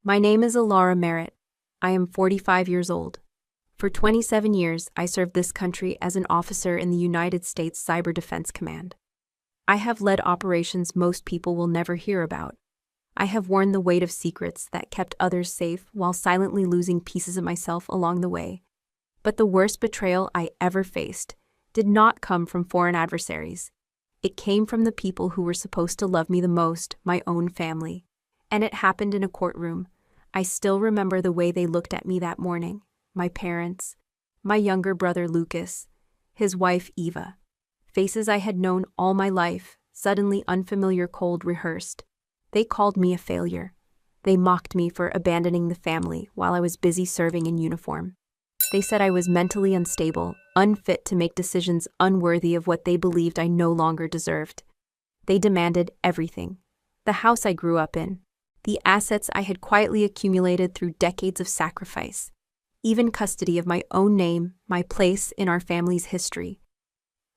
My name is Alara Merritt. I am 45 years old. For 27 years, I served this country as an officer in the United States Cyber Defense Command. I have led operations most people will never hear about. I have worn the weight of secrets that kept others safe while silently losing pieces of myself along the way. But the worst betrayal I ever faced did not come from foreign adversaries. It came from the people who were supposed to love me the most, my own family. And it happened in a courtroom. I still remember the way they looked at me that morning. My parents, my younger brother Lucas, his wife Eva. Faces I had known all my life, suddenly unfamiliar, cold, rehearsed. They called me a failure. They mocked me for abandoning the family while I was busy serving in uniform. They said I was mentally unstable, unfit to make decisions, unworthy of what they believed I no longer deserved. They demanded everything. The house I grew up in, the assets I had quietly accumulated through decades of sacrifice, even custody of my own name, my place in our family's history.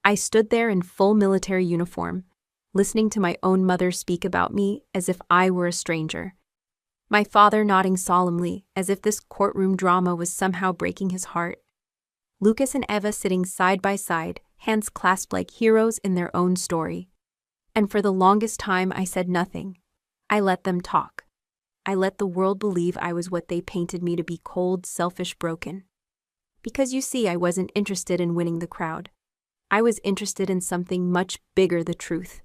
I stood there in full military uniform, listening to my own mother speak about me as if I were a stranger. My father nodding solemnly, as if this courtroom drama was somehow breaking his heart. Lucas and Eva sitting side by side, hands clasped like heroes in their own story. And for the longest time I said nothing. I let them talk. I let the world believe I was what they painted me to be: cold, selfish, broken. Because you see, I wasn't interested in winning the crowd. I was interested in something much bigger: the truth.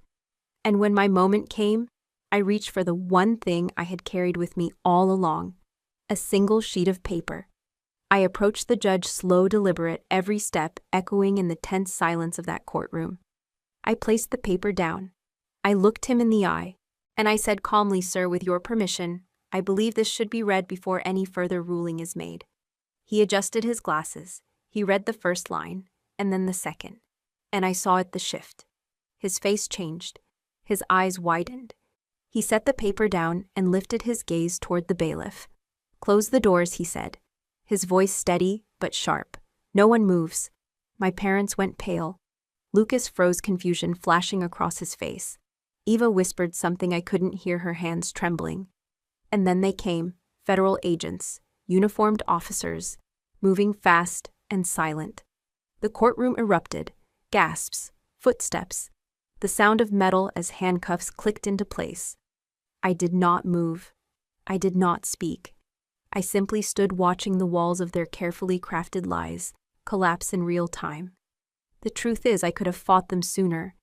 And when my moment came, I reached for the one thing I had carried with me all along: a single sheet of paper. I approached the judge, slow, deliberate, every step echoing in the tense silence of that courtroom. I placed the paper down. I looked him in the eye, and I said calmly, "Sir, with your permission, I believe this should be read before any further ruling is made." He adjusted his glasses. He read the first line, and then the second. And I saw it, the shift. His face changed. His eyes widened. He set the paper down and lifted his gaze toward the bailiff. "Close the doors," he said, his voice steady but sharp. "No one moves." My parents went pale. Lucas froze, confusion flashing across his face. Eva whispered something I couldn't hear, her hands trembling. And then they came, federal agents, uniformed officers, moving fast and silent. The courtroom erupted, gasps, footsteps, the sound of metal as handcuffs clicked into place. I did not move. I did not speak. I simply stood watching the walls of their carefully crafted lies collapse in real time. The truth is, I could have fought them sooner.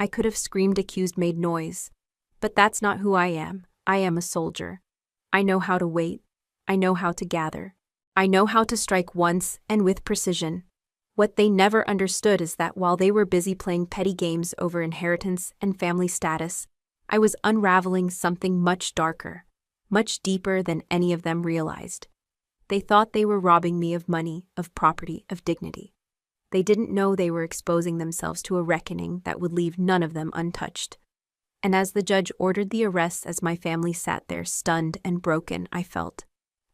I could have screamed, accused, made noise. But that's not who I am. I am a soldier. I know how to wait. I know how to gather. I know how to strike once and with precision. What they never understood is that while they were busy playing petty games over inheritance and family status, I was unraveling something much darker, much deeper than any of them realized. They thought they were robbing me of money, of property, of dignity. They didn't know they were exposing themselves to a reckoning that would leave none of them untouched. And as the judge ordered the arrests, as my family sat there stunned and broken, I felt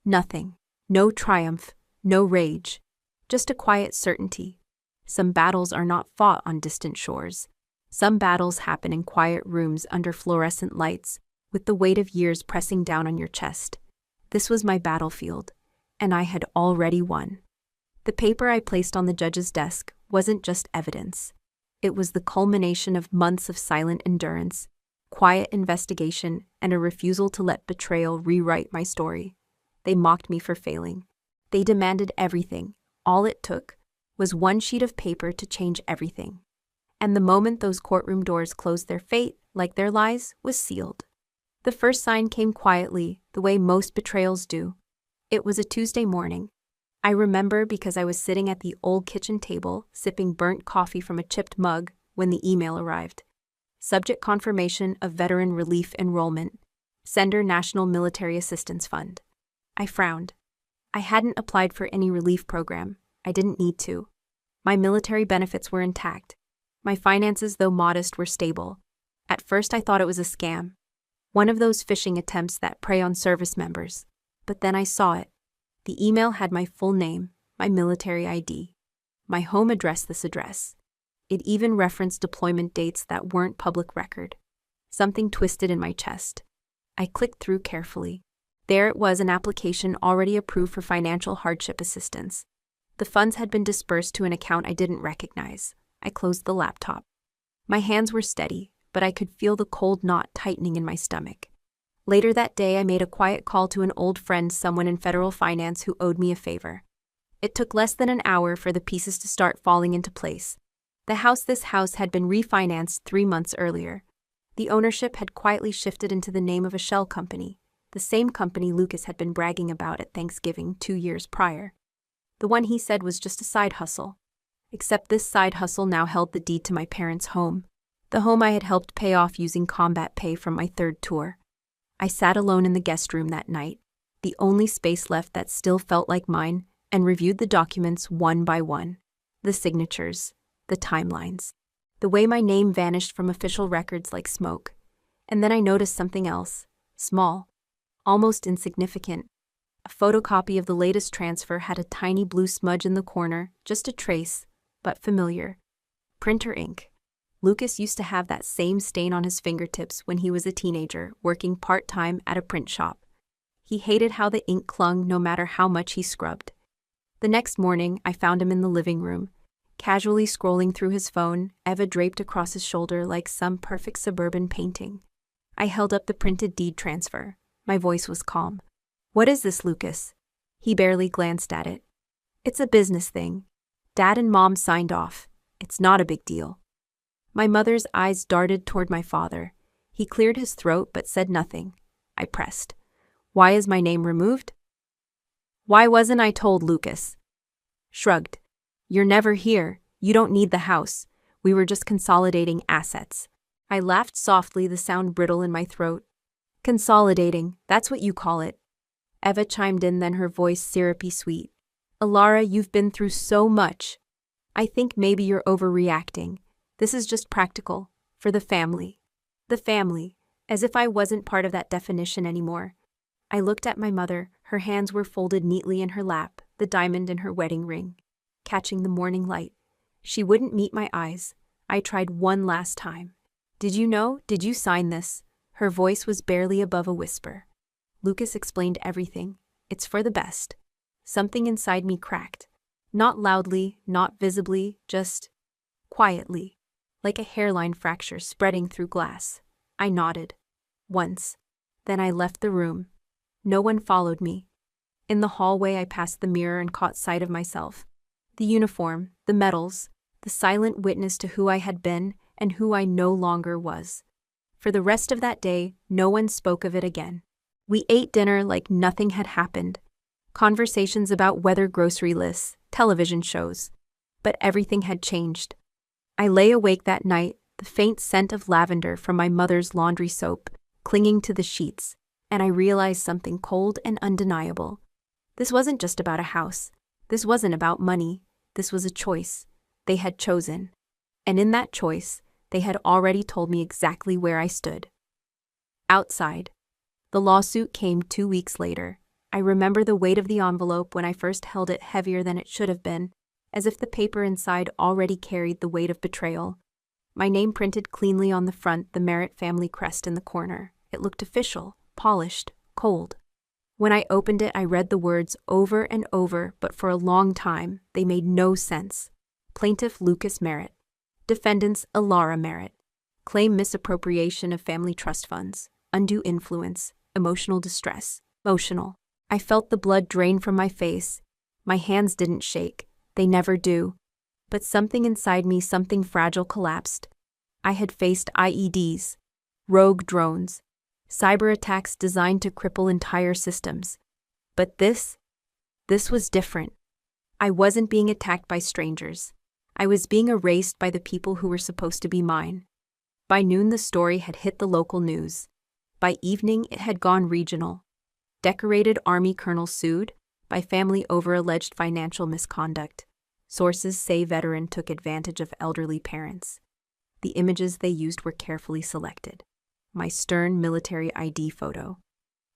nothing. No triumph, no rage, just a quiet certainty. Some battles are not fought on distant shores. Some battles happen in quiet rooms under fluorescent lights, with the weight of years pressing down on your chest. This was my battlefield, and I had already won. The paper I placed on the judge's desk wasn't just evidence. It was the culmination of months of silent endurance, quiet investigation, and a refusal to let betrayal rewrite my story. They mocked me for failing. They demanded everything. All it took was one sheet of paper to change everything. And the moment those courtroom doors closed, their fate, like their lies, was sealed. The first sign came quietly, the way most betrayals do. It was a Tuesday morning. I remember because I was sitting at the old kitchen table, sipping burnt coffee from a chipped mug, when the email arrived. Subject: confirmation of veteran relief enrollment. Sender: National Military Assistance Fund. I frowned. I hadn't applied for any relief program. I didn't need to. My military benefits were intact. My finances, though modest, were stable. At first I thought it was a scam. One of those phishing attempts that prey on service members. But then I saw it. The email had my full name, my military ID, my home address, this address. It even referenced deployment dates that weren't public record. Something twisted in my chest. I clicked through carefully. There it was, an application already approved for financial hardship assistance. The funds had been dispersed to an account I didn't recognize. I closed the laptop. My hands were steady, but I could feel the cold knot tightening in my stomach. Later that day, I made a quiet call to an old friend, someone in federal finance who owed me a favor. It took less than an hour for the pieces to start falling into place. This house had been refinanced 3 months earlier. The ownership had quietly shifted into the name of a shell company, the same company Lucas had been bragging about at Thanksgiving 2 years prior. The one he said was just a side hustle. Except this side hustle now held the deed to my parents' home, the home I had helped pay off using combat pay from my 3rd tour. I sat alone in the guest room that night, the only space left that still felt like mine, and reviewed the documents one by one. The signatures, the timelines, the way my name vanished from official records like smoke. And then I noticed something else, small, almost insignificant. A photocopy of the latest transfer had a tiny blue smudge in the corner, just a trace, but familiar. Printer ink. Lucas used to have that same stain on his fingertips when he was a teenager, working part-time at a print shop. He hated how the ink clung no matter how much he scrubbed. The next morning, I found him in the living room, casually scrolling through his phone, Eva draped across his shoulder like some perfect suburban painting. I held up the printed deed transfer. My voice was calm. "What is this, Lucas?" He barely glanced at it. "It's a business thing. Dad and Mom signed off. It's not a big deal." My mother's eyes darted toward my father. He cleared his throat but said nothing. I pressed. "Why is my name removed?" "Why wasn't I told?" Lucas shrugged. "You're never here. You don't need the house. We were just consolidating assets." I laughed softly, the sound brittle in my throat. "Consolidating, that's what you call it." Eva chimed in, then her voice syrupy sweet. "Alara, you've been through so much. I think maybe you're overreacting. This is just practical, for the family." The family, as if I wasn't part of that definition anymore. I looked at my mother, her hands were folded neatly in her lap, the diamond in her wedding ring, catching the morning light. She wouldn't meet my eyes. I tried one last time. "Did you know? Did you sign this?" Her voice was barely above a whisper. Lucas explained everything. "It's for the best." Something inside me cracked. Not loudly, not visibly, just quietly, like a hairline fracture spreading through glass. I nodded. Once. Then I left the room. No one followed me. In the hallway, I passed the mirror and caught sight of myself. The uniform, the medals, the silent witness to who I had been and who I no longer was. For the rest of that day, no one spoke of it again. We ate dinner like nothing had happened. Conversations about weather, grocery lists, television shows. But everything had changed. I lay awake that night, the faint scent of lavender from my mother's laundry soap clinging to the sheets, and I realized something cold and undeniable. This wasn't just about a house. This wasn't about money. This was a choice. They had chosen. And in that choice, they had already told me exactly where I stood. Outside. The lawsuit came 2 weeks later. I remember the weight of the envelope when I first held it, heavier than it should have been, as if the paper inside already carried the weight of betrayal. My name printed cleanly on the front, the Merritt family crest in the corner. It looked official, polished, cold. When I opened it, I read the words over and over, but for a long time, they made no sense. Plaintiff Lucas Merritt. Defendants Alara Merritt. Claim misappropriation of family trust funds. Undue influence. Emotional distress. Emotional. I felt the blood drain from my face. My hands didn't shake. They never do. But something inside me, something fragile, collapsed. I had faced IEDs, rogue drones, cyber attacks designed to cripple entire systems. But this was different. I wasn't being attacked by strangers. I was being erased by the people who were supposed to be mine. By noon, the story had hit the local news. By evening, it had gone regional. Decorated Army colonel sued by family over alleged financial misconduct. Sources say veteran took advantage of elderly parents. The images they used were carefully selected. My stern military ID photo.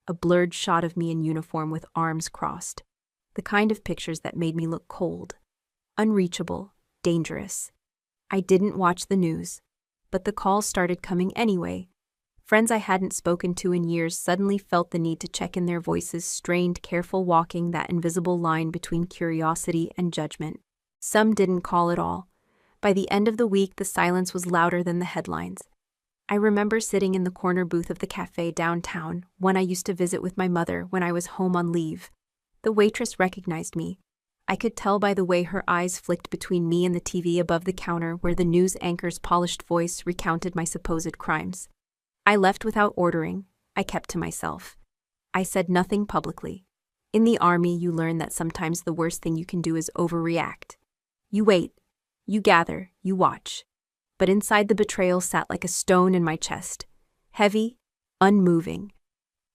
A blurred shot of me in uniform with arms crossed. The kind of pictures that made me look cold, unreachable, dangerous. I didn't watch the news, but the calls started coming anyway. Friends I hadn't spoken to in years suddenly felt the need to check in, their voices strained, careful, walking that invisible line between curiosity and judgment. Some didn't call at all. By the end of the week, the silence was louder than the headlines. I remember sitting in the corner booth of the cafe downtown, one I used to visit with my mother when I was home on leave. The waitress recognized me. I could tell by the way her eyes flicked between me and the TV above the counter where the news anchor's polished voice recounted my supposed crimes. I left without ordering. I kept to myself. I said nothing publicly. In the army, you learn that sometimes the worst thing you can do is overreact. You wait. You gather. You watch. But inside, the betrayal sat like a stone in my chest. Heavy, unmoving.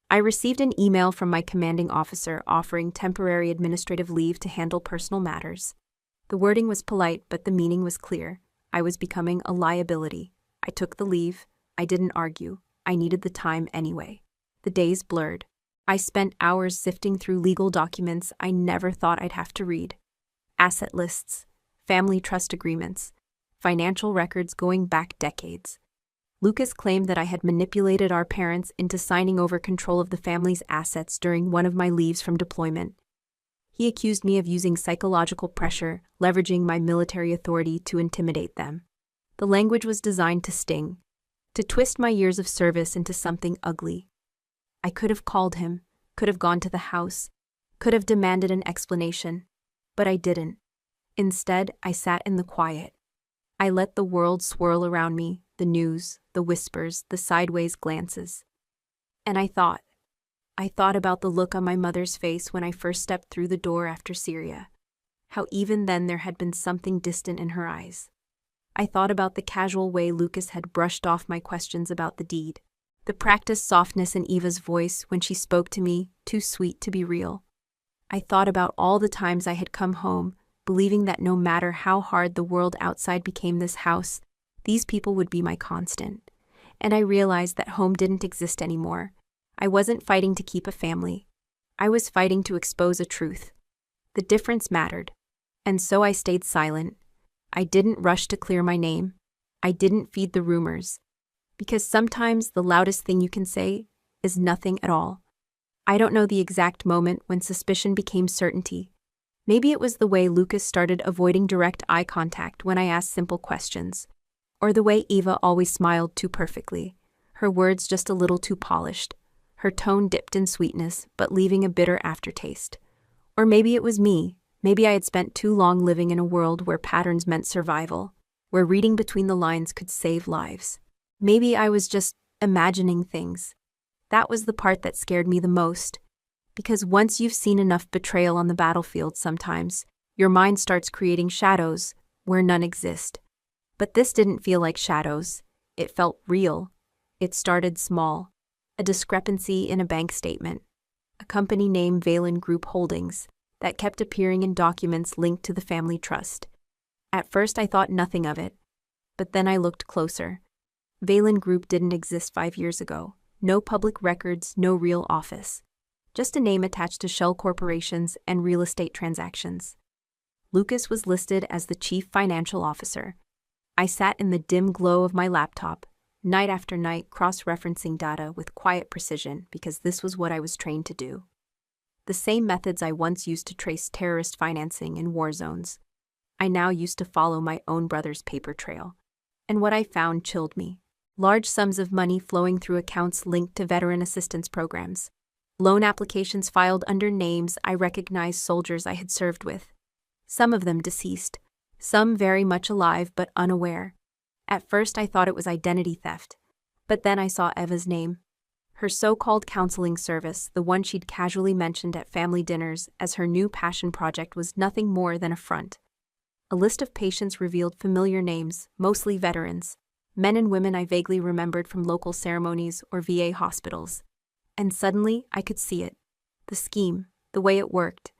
I received an email from my commanding officer offering temporary administrative leave to handle personal matters. The wording was polite, but the meaning was clear. I was becoming a liability. I took the leave. I didn't argue. I needed the time anyway. The days blurred. I spent hours sifting through legal documents I never thought I'd have to read. Asset lists, family trust agreements, financial records going back decades. Lucas claimed that I had manipulated our parents into signing over control of the family's assets during one of my leaves from deployment. He accused me of using psychological pressure, leveraging my military authority to intimidate them. The language was designed to sting, to twist my years of service into something ugly. I could have called him, could have gone to the house, could have demanded an explanation, but I didn't. Instead, I sat in the quiet. I let the world swirl around me, the news, the whispers, the sideways glances. And I thought about the look on my mother's face when I first stepped through the door after Syria, how even then there had been something distant in her eyes. I thought about the casual way Lucas had brushed off my questions about the deed, the practiced softness in Eva's voice when she spoke to me, too sweet to be real. I thought about all the times I had come home, believing that no matter how hard the world outside became this house, these people would be my constant. And I realized that home didn't exist anymore. I wasn't fighting to keep a family. I was fighting to expose a truth. The difference mattered. And so I stayed silent. I didn't rush to clear my name. I didn't feed the rumors. Because sometimes the loudest thing you can say is nothing at all. I don't know the exact moment when suspicion became certainty. Maybe it was the way Lucas started avoiding direct eye contact when I asked simple questions, or the way Eva always smiled too perfectly, her words just a little too polished, her tone dipped in sweetness but leaving a bitter aftertaste. Or maybe it was me. Maybe I had spent too long living in a world where patterns meant survival, where reading between the lines could save lives. Maybe I was just imagining things. That was the part that scared me the most. Because once you've seen enough betrayal on the battlefield sometimes, your mind starts creating shadows where none exist. But this didn't feel like shadows. It felt real. It started small. A discrepancy in a bank statement. A company name, Valen Group Holdings, that kept appearing in documents linked to the family trust. At first I thought nothing of it, but then I looked closer. Valen Group didn't exist 5 years ago. No public records, no real office. Just a name attached to shell corporations and real estate transactions. Lucas was listed as the chief financial officer. I sat in the dim glow of my laptop, night after night, cross-referencing data with quiet precision because this was what I was trained to do. The same methods I once used to trace terrorist financing in war zones, I now used to follow my own brother's paper trail. And what I found chilled me. Large sums of money flowing through accounts linked to veteran assistance programs. Loan applications filed under names I recognized soldiers I had served with. Some of them deceased, some very much alive but unaware. At first I thought it was identity theft, but then I saw Eva's name. Her so-called counseling service, the one she'd casually mentioned at family dinners as her new passion project, was nothing more than a front. A list of patients revealed familiar names, mostly veterans, men and women I vaguely remembered from local ceremonies or VA hospitals. And suddenly I could see it. The scheme, the way it worked.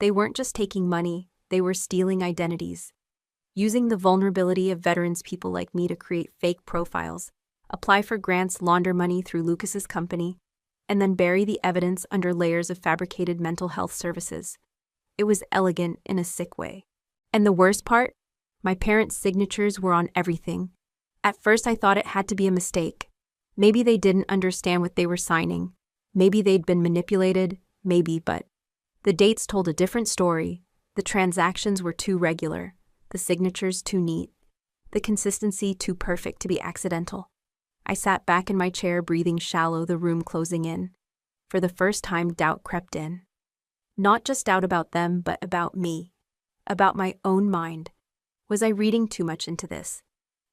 They weren't just taking money, they were stealing identities. Using the vulnerability of veterans people like me to create fake profiles, apply for grants, launder money through Lucas's company, and then bury the evidence under layers of fabricated mental health services. It was elegant in a sick way. And the worst part? My parents' signatures were on everything. At first I thought it had to be a mistake. Maybe they didn't understand what they were signing. Maybe they'd been manipulated, maybe, but the dates told a different story. The transactions were too regular, the signatures too neat, the consistency too perfect to be accidental. I sat back in my chair, breathing shallow, the room closing in. For the first time, doubt crept in. Not just doubt about them, but about me. About my own mind. Was I reading too much into this?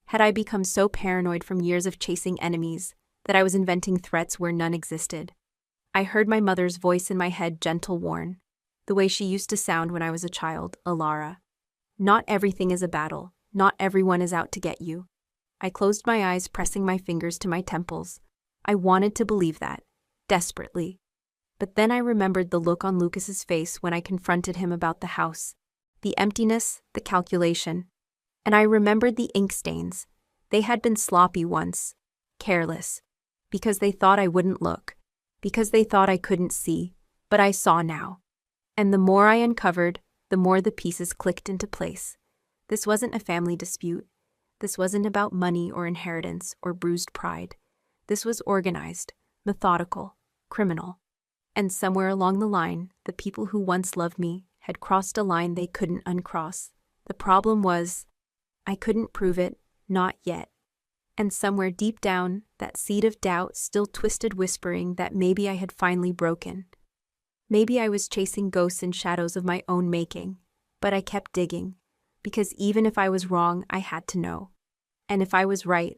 Had I become so paranoid from years of chasing enemies that I was inventing threats where none existed? I heard my mother's voice in my head, gentle, warn, the way she used to sound when I was a child, Alara. Not everything is a battle. Not everyone is out to get you. I closed my eyes, pressing my fingers to my temples. I wanted to believe that, desperately. But then I remembered the look on Lucas's face when I confronted him about the house. The emptiness, the calculation. And I remembered the ink stains. They had been sloppy once, careless, because they thought I wouldn't look, because they thought I couldn't see, but I saw now. And the more I uncovered, the more the pieces clicked into place. This wasn't a family dispute. This wasn't about money or inheritance or bruised pride. This was organized, methodical, criminal. And somewhere along the line, the people who once loved me had crossed a line they couldn't uncross. The problem was, I couldn't prove it, not yet. And somewhere deep down, that seed of doubt still twisted, whispering that maybe I had finally broken. Maybe I was chasing ghosts and shadows of my own making. But I kept digging, because even if I was wrong, I had to know. And if I was right,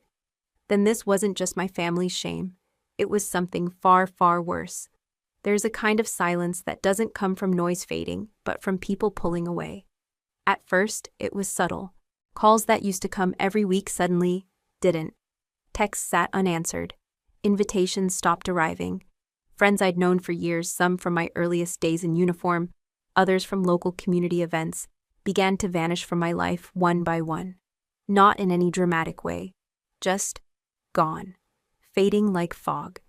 then this wasn't just my family's shame. It was something far, far worse. There's a kind of silence that doesn't come from noise fading, but from people pulling away. At first, it was subtle. Calls that used to come every week suddenly didn't. Texts sat unanswered. Invitations stopped arriving. Friends I'd known for years, some from my earliest days in uniform, others from local community events, began to vanish from my life one by one. Not in any dramatic way. Just gone. Fading like fog.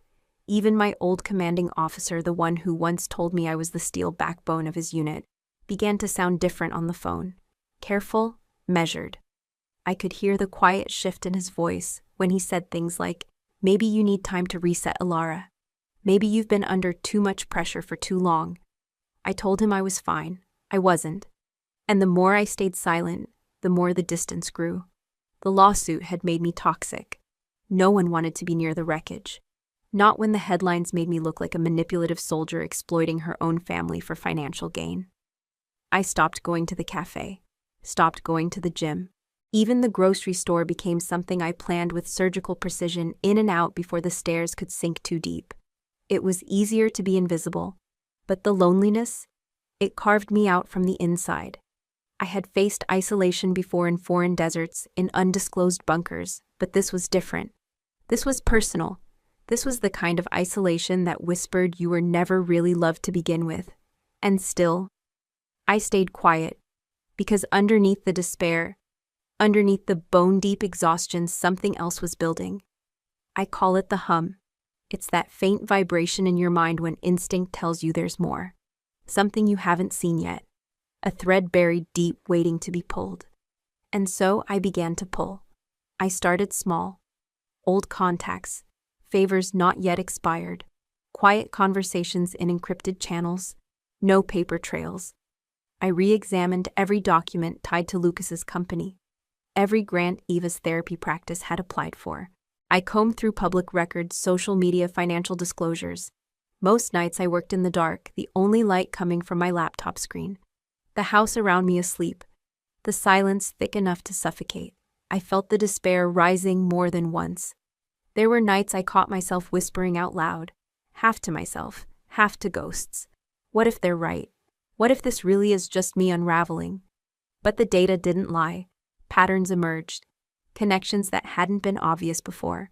Even my old commanding officer, the one who once told me I was the steel backbone of his unit, began to sound different on the phone. Careful, measured. I could hear the quiet shift in his voice when he said things like, "Maybe you need time to reset, Alara. Maybe you've been under too much pressure for too long." I told him I was fine. I wasn't. And the more I stayed silent, the more the distance grew. The lawsuit had made me toxic. No one wanted to be near the wreckage. Not when the headlines made me look like a manipulative soldier exploiting her own family for financial gain. I stopped going to the cafe. Stopped going to the gym. Even the grocery store became something I planned with surgical precision, in and out before the stairs could sink too deep. It was easier to be invisible. But the loneliness, it carved me out from the inside. I had faced isolation before in foreign deserts, in undisclosed bunkers, but this was different. This was personal. This was the kind of isolation that whispered you were never really loved to begin with. And still, I stayed quiet, because underneath the despair, underneath the bone-deep exhaustion, something else was building. I call it the hum. It's that faint vibration in your mind when instinct tells you there's more. Something you haven't seen yet. A thread buried deep, waiting to be pulled. And so I began to pull. I started small. Old contacts, favors not yet expired, quiet conversations in encrypted channels, no paper trails. I re-examined every document tied to Lucas's company, every grant Eva's therapy practice had applied for. I combed through public records, social media, financial disclosures. Most nights I worked in the dark, the only light coming from my laptop screen. The house around me asleep, the silence thick enough to suffocate. I felt the despair rising more than once. There were nights I caught myself whispering out loud, half to myself, half to ghosts. What if they're right? What if this really is just me unraveling? But the data didn't lie. Patterns emerged. Connections that hadn't been obvious before.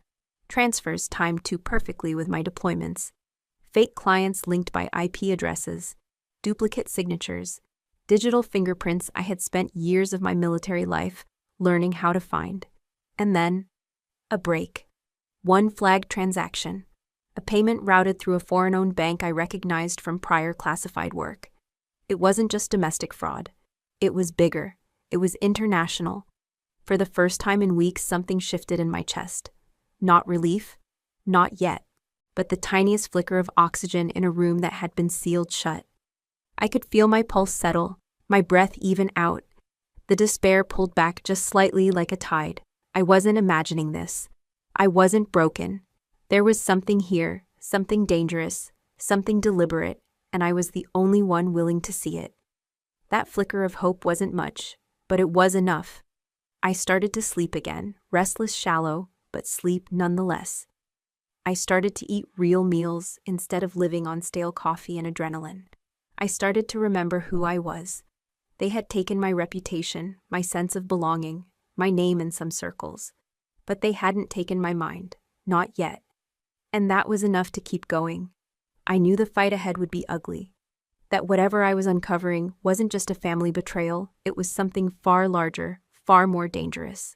Transfers timed too perfectly with my deployments. Fake clients linked by IP addresses. Duplicate signatures. Digital fingerprints I had spent years of my military life learning how to find. And then, a break. One flagged transaction. A payment routed through a foreign-owned bank I recognized from prior classified work. It wasn't just domestic fraud. It was bigger. It was international. For the first time in weeks, something shifted in my chest. Not relief, Not yet, but the tiniest flicker of oxygen in a room that had been sealed shut. I could feel my pulse settle, my breath even out. The despair pulled back just slightly like a tide. I wasn't imagining this. I wasn't broken. There was something here, something dangerous, something deliberate, and I was the only one willing to see it. That flicker of hope wasn't much, but it was enough. I started to sleep again, restless, shallow, but sleep nonetheless. I started to eat real meals instead of living on stale coffee and adrenaline. I started to remember who I was. They had taken my reputation, my sense of belonging, my name in some circles. But they hadn't taken my mind, not yet. And that was enough to keep going. I knew the fight ahead would be ugly. That whatever I was uncovering wasn't just a family betrayal, it was something far larger, far more dangerous.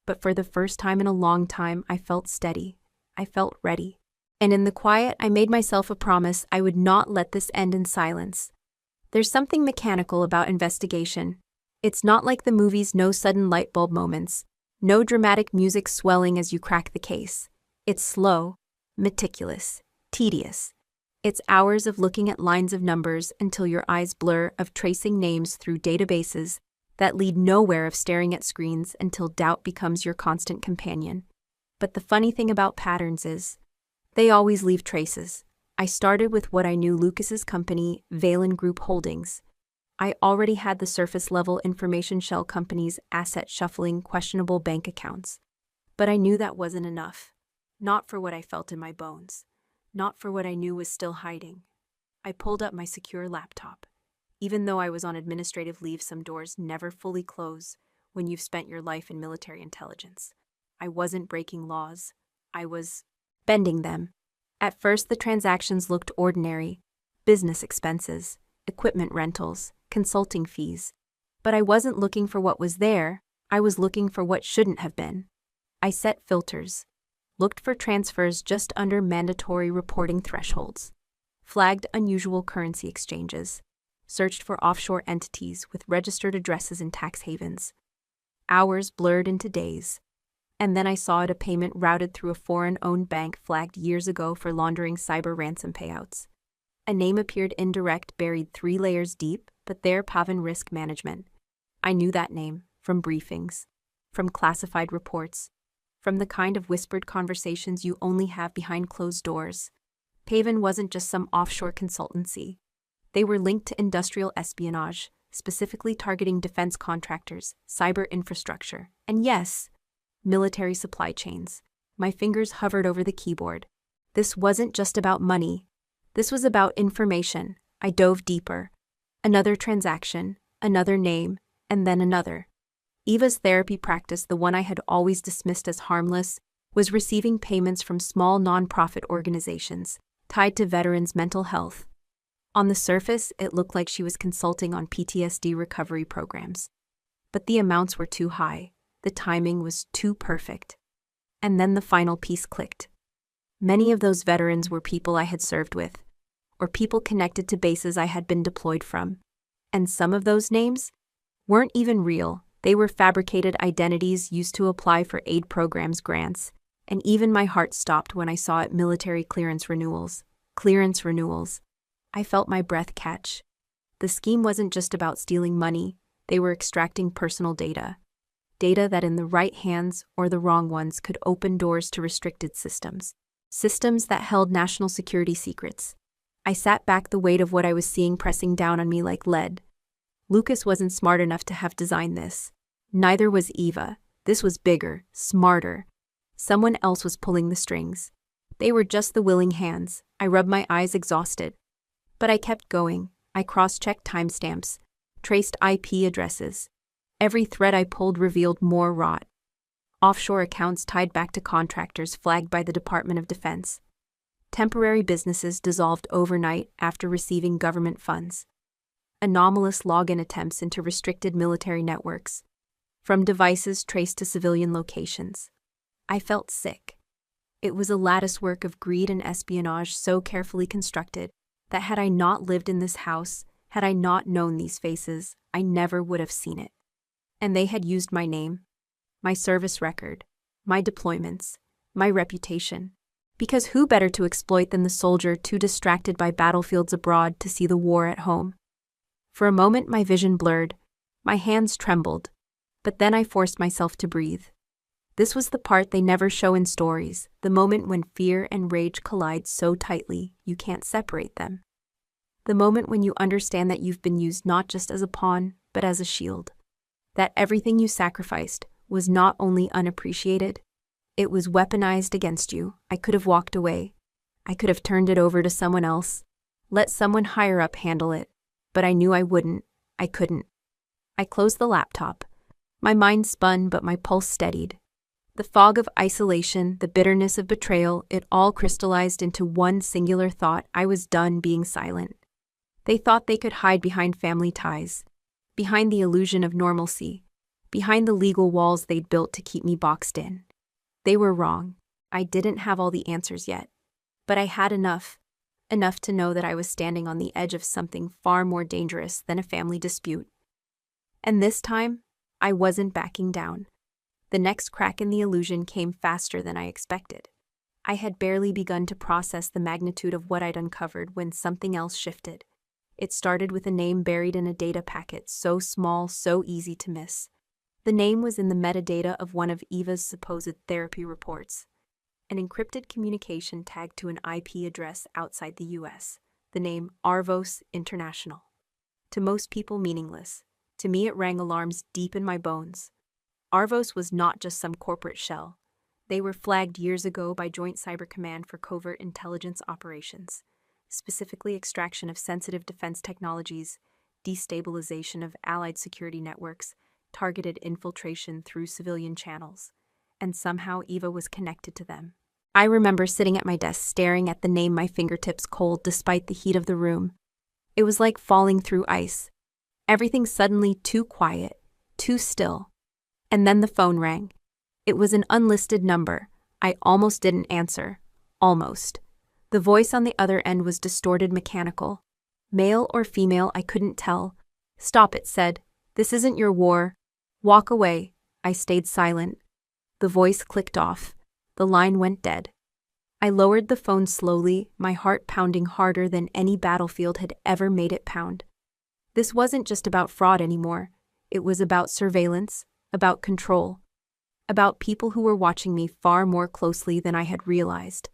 But for the first time in a long time, I felt steady. I felt ready. And in the quiet, I made myself a promise I would not let this end in silence. There's something mechanical about investigation. It's not like the movies, no sudden light bulb moments, no dramatic music swelling as you crack the case. It's slow, meticulous, tedious. It's hours of looking at lines of numbers until your eyes blur, of tracing names through databases that lead nowhere, of staring at screens until doubt becomes your constant companion. But the funny thing about patterns is, they always leave traces. I started with what I knew: Lucas's company, Valen Group Holdings. I already had the surface-level information: shell companies, asset shuffling, questionable bank accounts. But I knew that wasn't enough. Not for what I felt in my bones. Not for what I knew was still hiding. I pulled up my secure laptop. Even though I was on administrative leave, some doors never fully close when you've spent your life in military intelligence. I wasn't breaking laws. I was bending them. At first, the transactions looked ordinary: business expenses, equipment rentals, consulting fees. But I wasn't looking for what was there, I was looking for what shouldn't have been. I set filters, looked for transfers just under mandatory reporting thresholds, flagged unusual currency exchanges, searched for offshore entities with registered addresses in tax havens. Hours blurred into days. And then I saw it: a payment routed through a foreign-owned bank flagged years ago for laundering cyber ransom payouts. A name appeared: indirect, buried 3 layers deep, but there: Pavan Risk Management. I knew that name from briefings, from classified reports, from the kind of whispered conversations you only have behind closed doors. Pavan wasn't just some offshore consultancy. They were linked to industrial espionage, specifically targeting defense contractors, cyber infrastructure, and yes, military supply chains. My fingers hovered over the keyboard. This wasn't just about money. This was about information. I dove deeper. Another transaction, another name, and then another. Eva's therapy practice, the one I had always dismissed as harmless, was receiving payments from small nonprofit organizations tied to veterans' mental health. On the surface, it looked like she was consulting on PTSD recovery programs. But the amounts were too high. The timing was too perfect. And then the final piece clicked. Many of those veterans were people I had served with, or people connected to bases I had been deployed from. And some of those names weren't even real. They were fabricated identities used to apply for aid programs, grants, and even my heart stopped when I saw it: military clearance renewals. Clearance renewals. I felt my breath catch. The scheme wasn't just about stealing money, they were extracting personal data. Data that in the right hands or the wrong ones could open doors to restricted systems. Systems that held national security secrets. I sat back, the weight of what I was seeing pressing down on me like lead. Lucas wasn't smart enough to have designed this. Neither was Eva. This was bigger, smarter. Someone else was pulling the strings. They were just the willing hands. I rubbed my eyes, exhausted. But I kept going. I cross-checked timestamps, traced IP addresses. Every thread I pulled revealed more rot. Offshore accounts tied back to contractors flagged by the Department of Defense. Temporary businesses dissolved overnight after receiving government funds. Anomalous login attempts into restricted military networks, from devices traced to civilian locations. I felt sick. It was a latticework of greed and espionage so carefully constructed that had I not lived in this house, had I not known these faces, I never would have seen it. And they had used my name, my service record, my deployments, my reputation. Because who better to exploit than the soldier too distracted by battlefields abroad to see the war at home? For a moment my vision blurred, my hands trembled, but then I forced myself to breathe. This was the part they never show in stories, the moment when fear and rage collide so tightly you can't separate them. The moment when you understand that you've been used not just as a pawn, but as a shield. That everything you sacrificed was not only unappreciated, it was weaponized against you. I could have walked away. I could have turned it over to someone else, let someone higher up handle it, but I knew I wouldn't. I couldn't. I closed the laptop. My mind spun, but my pulse steadied. The fog of isolation, the bitterness of betrayal, it all crystallized into one singular thought: I was done being silent. They thought they could hide behind family ties, behind the illusion of normalcy, behind the legal walls they'd built to keep me boxed in. They were wrong. I didn't have all the answers yet, but I had enough to know that I was standing on the edge of something far more dangerous than a family dispute. And this time, I wasn't backing down. The next crack in the illusion came faster than I expected. I had barely begun to process the magnitude of what I'd uncovered when something else shifted. It started with a name buried in a data packet, so small, so easy to miss. The name was in the metadata of one of Eva's supposed therapy reports. An encrypted communication tagged to an IP address outside the US. The name Arvos International. To most people meaningless. To me it rang alarms deep in my bones. Arvos was not just some corporate shell. They were flagged years ago by Joint Cyber Command for covert intelligence operations, specifically extraction of sensitive defense technologies, destabilization of allied security networks, targeted infiltration through civilian channels. And somehow Eva was connected to them. I remember sitting at my desk staring at the name, my fingertips cold despite the heat of the room. It was like falling through ice. Everything suddenly too quiet, too still. And then the phone rang. It was an unlisted number. I almost didn't answer. Almost. The voice on the other end was distorted, mechanical. Male or female, I couldn't tell. "Stop," it said. "This isn't your war. Walk away." I stayed silent. The voice clicked off. The line went dead. I lowered the phone slowly, my heart pounding harder than any battlefield had ever made it pound. This wasn't just about fraud anymore. It was about surveillance, about control, about people who were watching me far more closely than I had realized.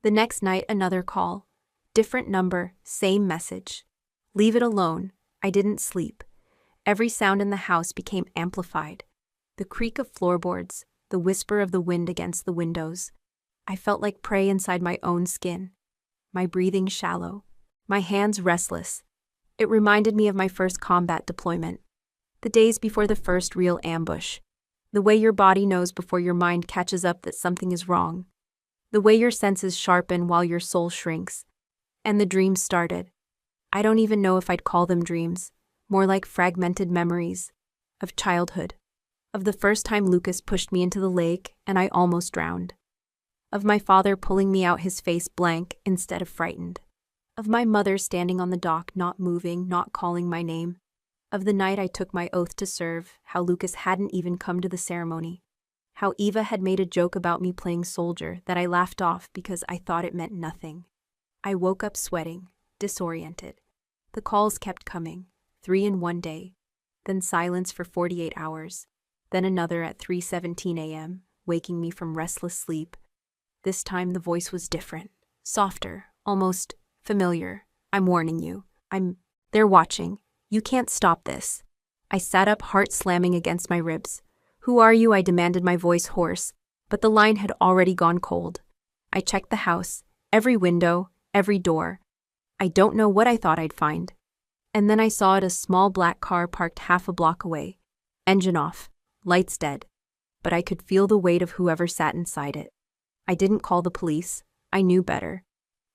The next night, another call. Different number, same message. "Leave it alone." I didn't sleep. Every sound in the house became amplified. The creak of floorboards, the whisper of the wind against the windows. I felt like prey inside my own skin. My breathing shallow. My hands restless. It reminded me of my first combat deployment. The days before the first real ambush. The way your body knows before your mind catches up that something is wrong. The way your senses sharpen while your soul shrinks. And the dreams started. I don't even know if I'd call them dreams. More like fragmented memories. Of childhood. Of the first time Lucas pushed me into the lake and I almost drowned. Of my father pulling me out, his face blank instead of frightened. Of my mother standing on the dock, not moving, not calling my name. Of the night I took my oath to serve, how Lucas hadn't even come to the ceremony. How Eva had made a joke about me playing soldier that I laughed off because I thought it meant nothing. I woke up sweating, disoriented. The calls kept coming, 3 in one day. Then silence for 48 hours. Then another at 3:17 a.m., waking me from restless sleep. This time the voice was different, softer, almost familiar. "I'm warning you. They're watching. You can't stop this." I sat up, heart slamming against my ribs. "Who are you?" I demanded, my voice hoarse, but the line had already gone cold. I checked the house, every window, every door. I don't know what I thought I'd find. And then I saw it, a small black car parked half a block away. Engine off, lights dead. But I could feel the weight of whoever sat inside it. I didn't call the police. I knew better.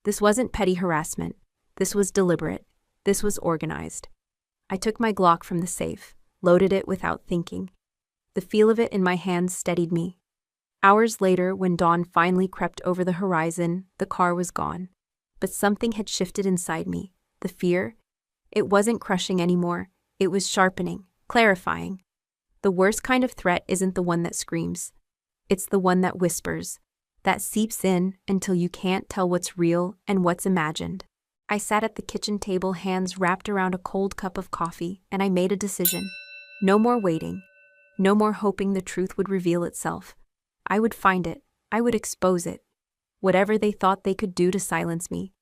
This wasn't petty harassment. This was deliberate. This was organized. I took my Glock from the safe, loaded it without thinking. The feel of it in my hands steadied me. Hours later, when dawn finally crept over the horizon, the car was gone. But something had shifted inside me. The fear? It wasn't crushing anymore. It was sharpening, clarifying. The worst kind of threat isn't the one that screams. It's the one that whispers. that seeps in until you can't tell what's real and what's imagined. I sat at the kitchen table, hands wrapped around a cold cup of coffee, and I made a decision. No more waiting. No more hoping the truth would reveal itself. I would find it. I would expose it. Whatever they thought they could do to silence me.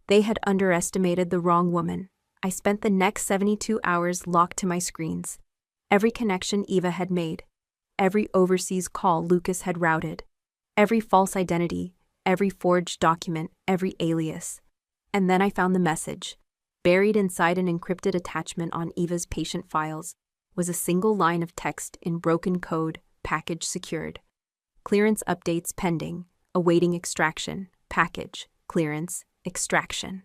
They had underestimated the wrong woman. I spent the next 72 hours locked to my screens. Every connection Eva had made. Every overseas call Lucas had routed. Every false identity. Every forged document. Every alias. And then I found the message. Buried inside an encrypted attachment on Eva's patient files was a single line of text in broken code, package secured. Clearance updates pending, awaiting extraction, package, clearance, extraction.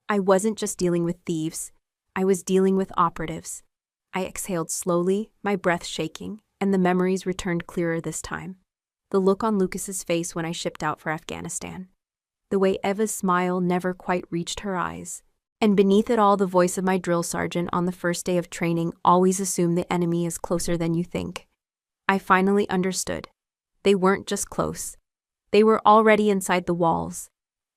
I wasn't just dealing with thieves, I was dealing with operatives. I exhaled slowly, my breath shaking, and the memories returned clearer this time. The look on Lucas's face when I shipped out for Afghanistan. The way Eva's smile never quite reached her eyes. And beneath it all, the voice of my drill sergeant on the first day of training: always assume the enemy is closer than you think. I finally understood. They weren't just close. They were already inside the walls.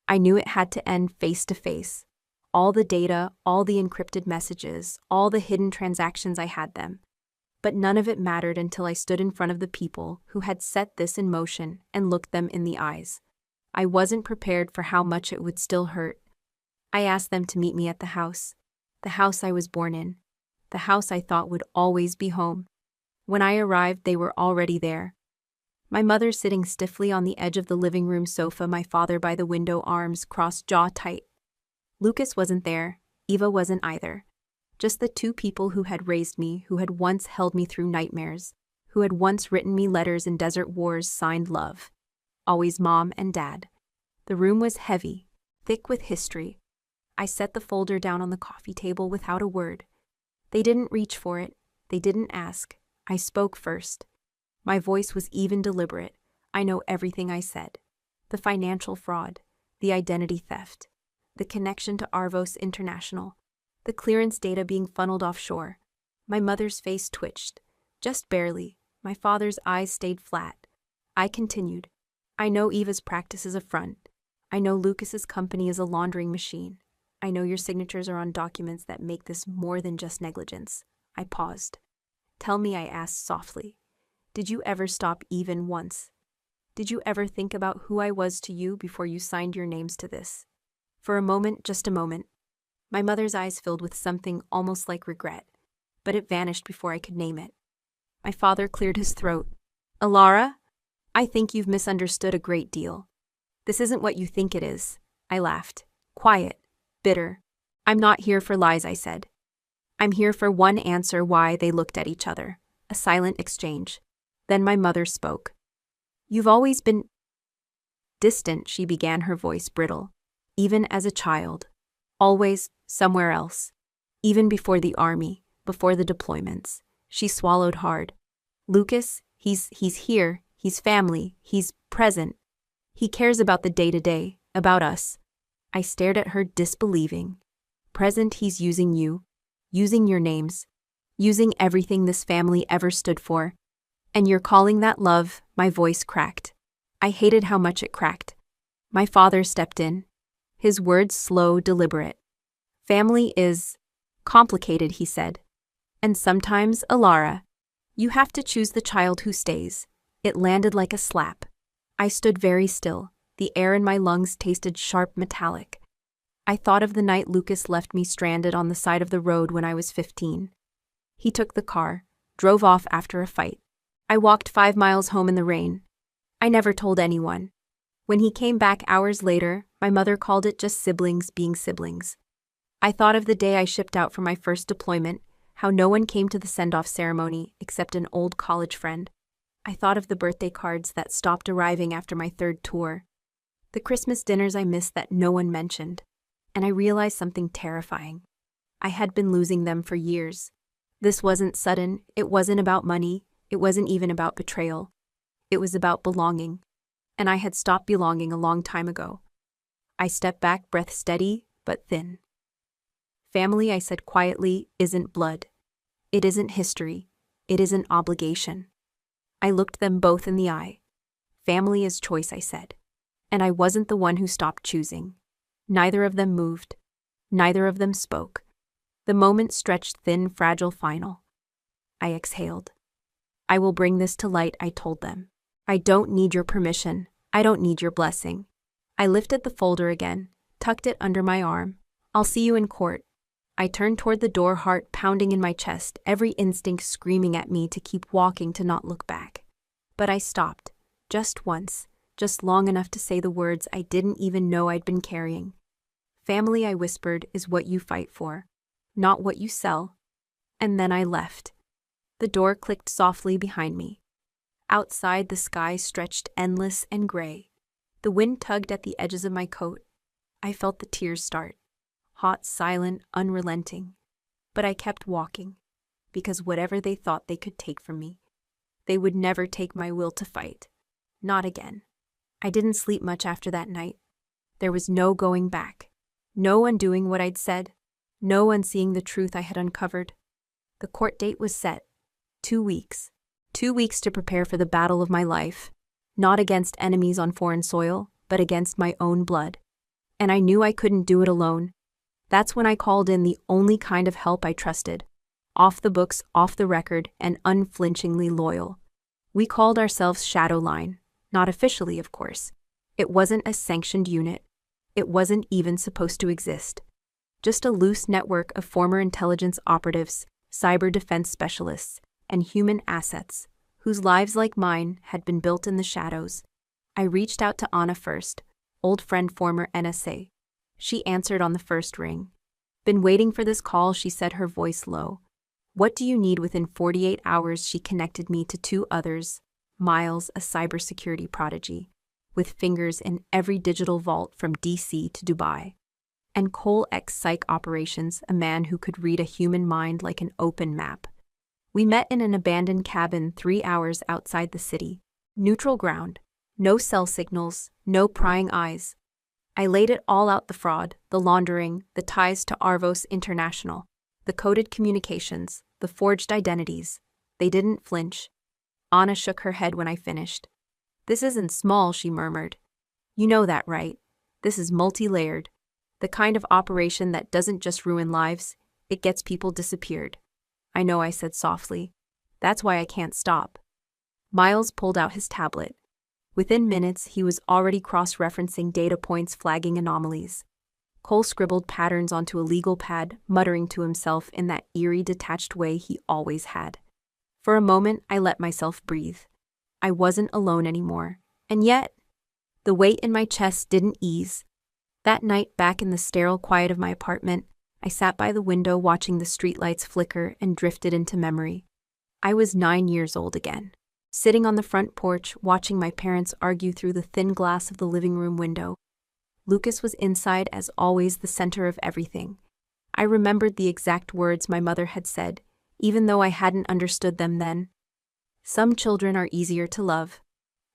I knew it had to end face to face. All the data, all the encrypted messages, all the hidden transactions, I had them. But none of it mattered until I stood in front of the people who had set this in motion and looked them in the eyes. I wasn't prepared for how much it would still hurt. I asked them to meet me at the house I was born in, the house I thought would always be home. When I arrived, they were already there. My mother sitting stiffly on the edge of the living room sofa, my father by the window, arms crossed, jaw tight. Lucas wasn't there, Eva wasn't either. Just the two people who had raised me, who had once held me through nightmares, who had once written me letters in desert wars signed love. Always Mom and Dad. The room was heavy, thick with history. I set the folder down on the coffee table without a word. They didn't reach for it. They didn't ask. I spoke first. My voice was even, deliberate. I know everything I said. The financial fraud, the identity theft, the connection to Arvos International, the clearance data being funneled offshore. My mother's face twitched, just barely. My father's eyes stayed flat. I continued. I know Eva's practice is a front. I know Lucas's company is a laundering machine. I know your signatures are on documents that make this more than just negligence. I paused. Tell me, I asked softly. Did you ever stop even once? Did you ever think about who I was to you before you signed your names to this? For a moment, just a moment. My mother's eyes filled with something almost like regret, but it vanished before I could name it. My father cleared his throat. Alara, I think you've misunderstood a great deal. This isn't what you think it is. I laughed. Quiet. Bitter. I'm not here for lies, I said. I'm here for one answer. Why? They looked at each other. A silent exchange. Then my mother spoke. You've always been distant, she began, her voice brittle. Even as a child. Always somewhere else. Even before the army, before the deployments. She swallowed hard. Lucas, he's here, he's family, he's present. He cares about the day-to-day, about us. I stared at her, disbelieving. Present, he's using you, using your names, using everything this family ever stood for. And you're calling that love? My voice cracked. I hated how much it cracked. My father stepped in. His words slow, deliberate. Family is complicated, he said. And sometimes, Alara, you have to choose the child who stays. It landed like a slap. I stood very still. The air in my lungs tasted sharp, metallic. I thought of the night Lucas left me stranded on the side of the road when I was 15. He took the car, drove off after a fight. I walked 5 miles home in the rain. I never told anyone. When he came back hours later, my mother called it just siblings being siblings. I thought of the day I shipped out for my first deployment, how no one came to the send-off ceremony except an old college friend. I thought of the birthday cards that stopped arriving after my 3rd tour, the Christmas dinners I missed that no one mentioned, and I realized something terrifying. I had been losing them for years. This wasn't sudden, it wasn't about money, it wasn't even about betrayal. It was about belonging, and I had stopped belonging a long time ago. I stepped back, breath steady but thin. Family, I said quietly, isn't blood. It isn't history. It isn't obligation. I looked them both in the eye. Family is choice, I said. And I wasn't the one who stopped choosing. Neither of them moved. Neither of them spoke. The moment stretched thin, fragile, final. I exhaled. I will bring this to light, I told them. I don't need your permission. I don't need your blessing. I lifted the folder again, tucked it under my arm. I'll see you in court. I turned toward the door, heart pounding in my chest, every instinct screaming at me to keep walking, to not look back. But I stopped, just once, just long enough to say the words I didn't even know I'd been carrying. Family, I whispered, is what you fight for, not what you sell. And then I left. The door clicked softly behind me. Outside, the sky stretched endless and gray. The wind tugged at the edges of my coat. I felt the tears start. Hot, silent, unrelenting. But I kept walking, because whatever they thought they could take from me, they would never take my will to fight. Not again. I didn't sleep much after that night. There was no going back. No undoing what I'd said. No unseeing the truth I had uncovered. The court date was set. 2 weeks. 2 weeks to prepare for the battle of my life. Not against enemies on foreign soil, but against my own blood. And I knew I couldn't do it alone. That's when I called in the only kind of help I trusted. Off the books, off the record, and unflinchingly loyal. We called ourselves Shadowline. Not officially, of course. It wasn't a sanctioned unit. It wasn't even supposed to exist. Just a loose network of former intelligence operatives, cyber defense specialists, and human assets, whose lives, like mine, had been built in the shadows. I reached out to Anna first, old friend, former NSA. She answered on the first ring. Been waiting for this call, she said, her voice low. What do you need? Within 48 hours, she connected me to 2 others. Miles, a cybersecurity prodigy, with fingers in every digital vault from DC to Dubai. And Cole, ex-psych operations, a man who could read a human mind like an open map. We met in an abandoned cabin 3 hours outside the city. Neutral ground. No cell signals, no prying eyes. I laid it all out: the fraud, the laundering, the ties to Arvos International, the coded communications, the forged identities. They didn't flinch. Anna shook her head when I finished. This isn't small, she murmured. You know that, right? This is multi-layered. The kind of operation that doesn't just ruin lives, it gets people disappeared. I know, I said softly. That's why I can't stop. Miles pulled out his tablet. Within minutes, he was already cross-referencing data points, flagging anomalies. Cole scribbled patterns onto a legal pad, muttering to himself in that eerie, detached way he always had. For a moment, I let myself breathe. I wasn't alone anymore. And yet, the weight in my chest didn't ease. That night, back in the sterile quiet of my apartment, I sat by the window watching the streetlights flicker and drifted into memory. I was 9 years old again. Sitting on the front porch, watching my parents argue through the thin glass of the living room window. Lucas was inside, as always, the center of everything. I remembered the exact words my mother had said, even though I hadn't understood them then. Some children are easier to love.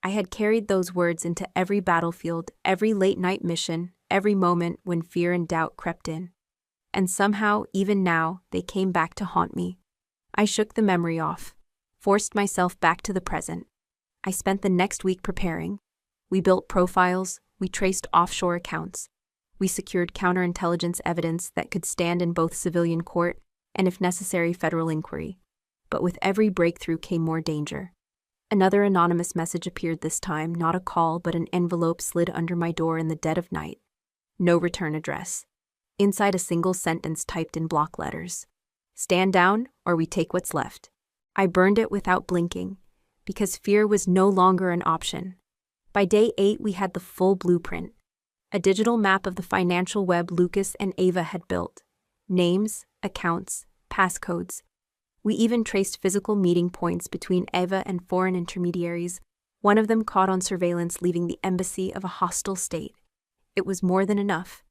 I had carried those words into every battlefield, every late-night mission, every moment when fear and doubt crept in. And somehow, even now, they came back to haunt me. I shook the memory off. Forced myself back to the present. I spent the next week preparing. We built profiles, we traced offshore accounts. We secured counterintelligence evidence that could stand in both civilian court and, if necessary, federal inquiry. But with every breakthrough came more danger. Another anonymous message appeared this time, not a call, but an envelope slid under my door in the dead of night. No return address. Inside, a single sentence typed in block letters. Stand down, or we take what's left. I burned it without blinking, because fear was no longer an option. By day 8, we had the full blueprint. A digital map of the financial web Lucas and Ava had built. Names, accounts, passcodes. We even traced physical meeting points between Ava and foreign intermediaries, one of them caught on surveillance leaving the embassy of a hostile state. It was more than enough.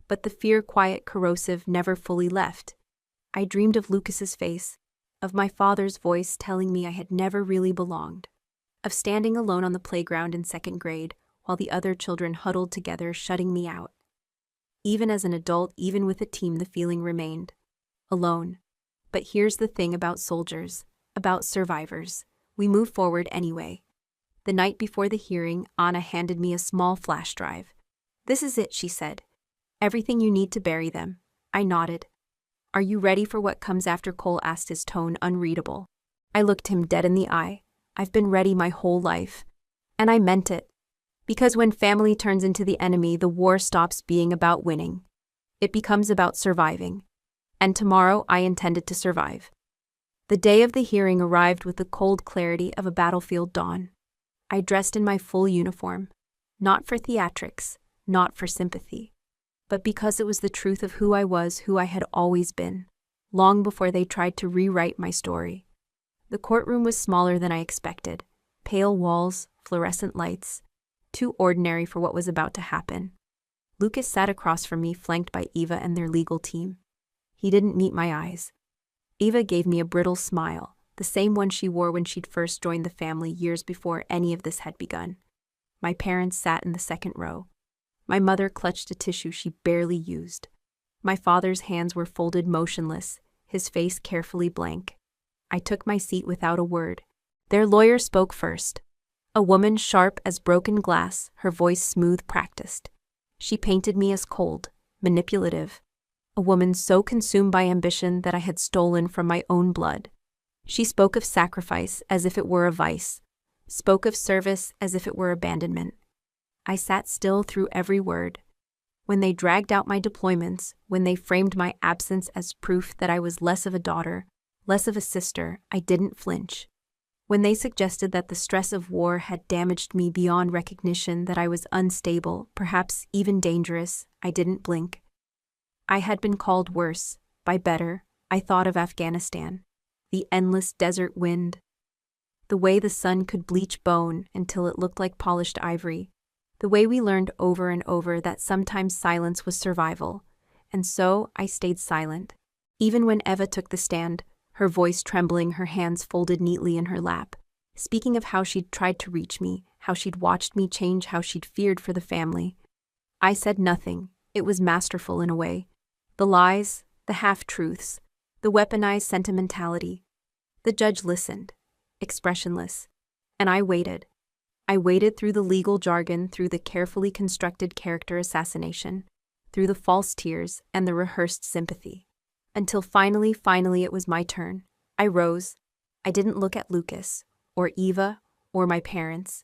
But the fear, quiet, corrosive, never fully left. I dreamed of Lucas's face, of my father's voice telling me I had never really belonged, of standing alone on the playground in 2nd grade while the other children huddled together, shutting me out. Even as an adult, even with a team, the feeling remained. Alone. But here's the thing about soldiers, about survivors. We move forward anyway. The night before the hearing, Anna handed me a small flash drive. "This is it," she said. "Everything you need to bury them." I nodded. "Are you ready for what comes after?" Cole asked, his tone unreadable. I looked him dead in the eye. "I've been ready my whole life." And I meant it. Because when family turns into the enemy, the war stops being about winning. It becomes about surviving. And tomorrow I intended to survive. The day of the hearing arrived with the cold clarity of a battlefield dawn. I dressed in my full uniform, not for theatrics, not for sympathy, but because it was the truth of who I was, who I had always been, long before they tried to rewrite my story. The courtroom was smaller than I expected. Pale walls, fluorescent lights, too ordinary for what was about to happen. Lucas sat across from me, flanked by Eva and their legal team. He didn't meet my eyes. Eva gave me a brittle smile, the same one she wore when she'd first joined the family years before any of this had begun. My parents sat in the second row. My mother clutched a tissue she barely used. My father's hands were folded motionless, his face carefully blank. I took my seat without a word. Their lawyer spoke first. A woman sharp as broken glass, her voice smooth, practiced. She painted me as cold, manipulative. A woman so consumed by ambition that I had stolen from my own blood. She spoke of sacrifice as if it were a vice, spoke of service as if it were abandonment. I sat still through every word. When they dragged out my deployments, when they framed my absence as proof that I was less of a daughter, less of a sister, I didn't flinch. When they suggested that the stress of war had damaged me beyond recognition, that I was unstable, perhaps even dangerous, I didn't blink. I had been called worse. By better, I thought of Afghanistan. The endless desert wind. The way the sun could bleach bone until it looked like polished ivory. The way we learned over and over that sometimes silence was survival. And so I stayed silent. Even when Eva took the stand, her voice trembling, her hands folded neatly in her lap, speaking of how she'd tried to reach me, how she'd watched me change, how she'd feared for the family. I said nothing. It was masterful in a way. The lies, the half-truths, the weaponized sentimentality. The judge listened, expressionless, and I waited. I waited through the legal jargon, through the carefully constructed character assassination, through the false tears and the rehearsed sympathy. Until finally it was my turn. I rose. I didn't look at Lucas, or Eva, or my parents.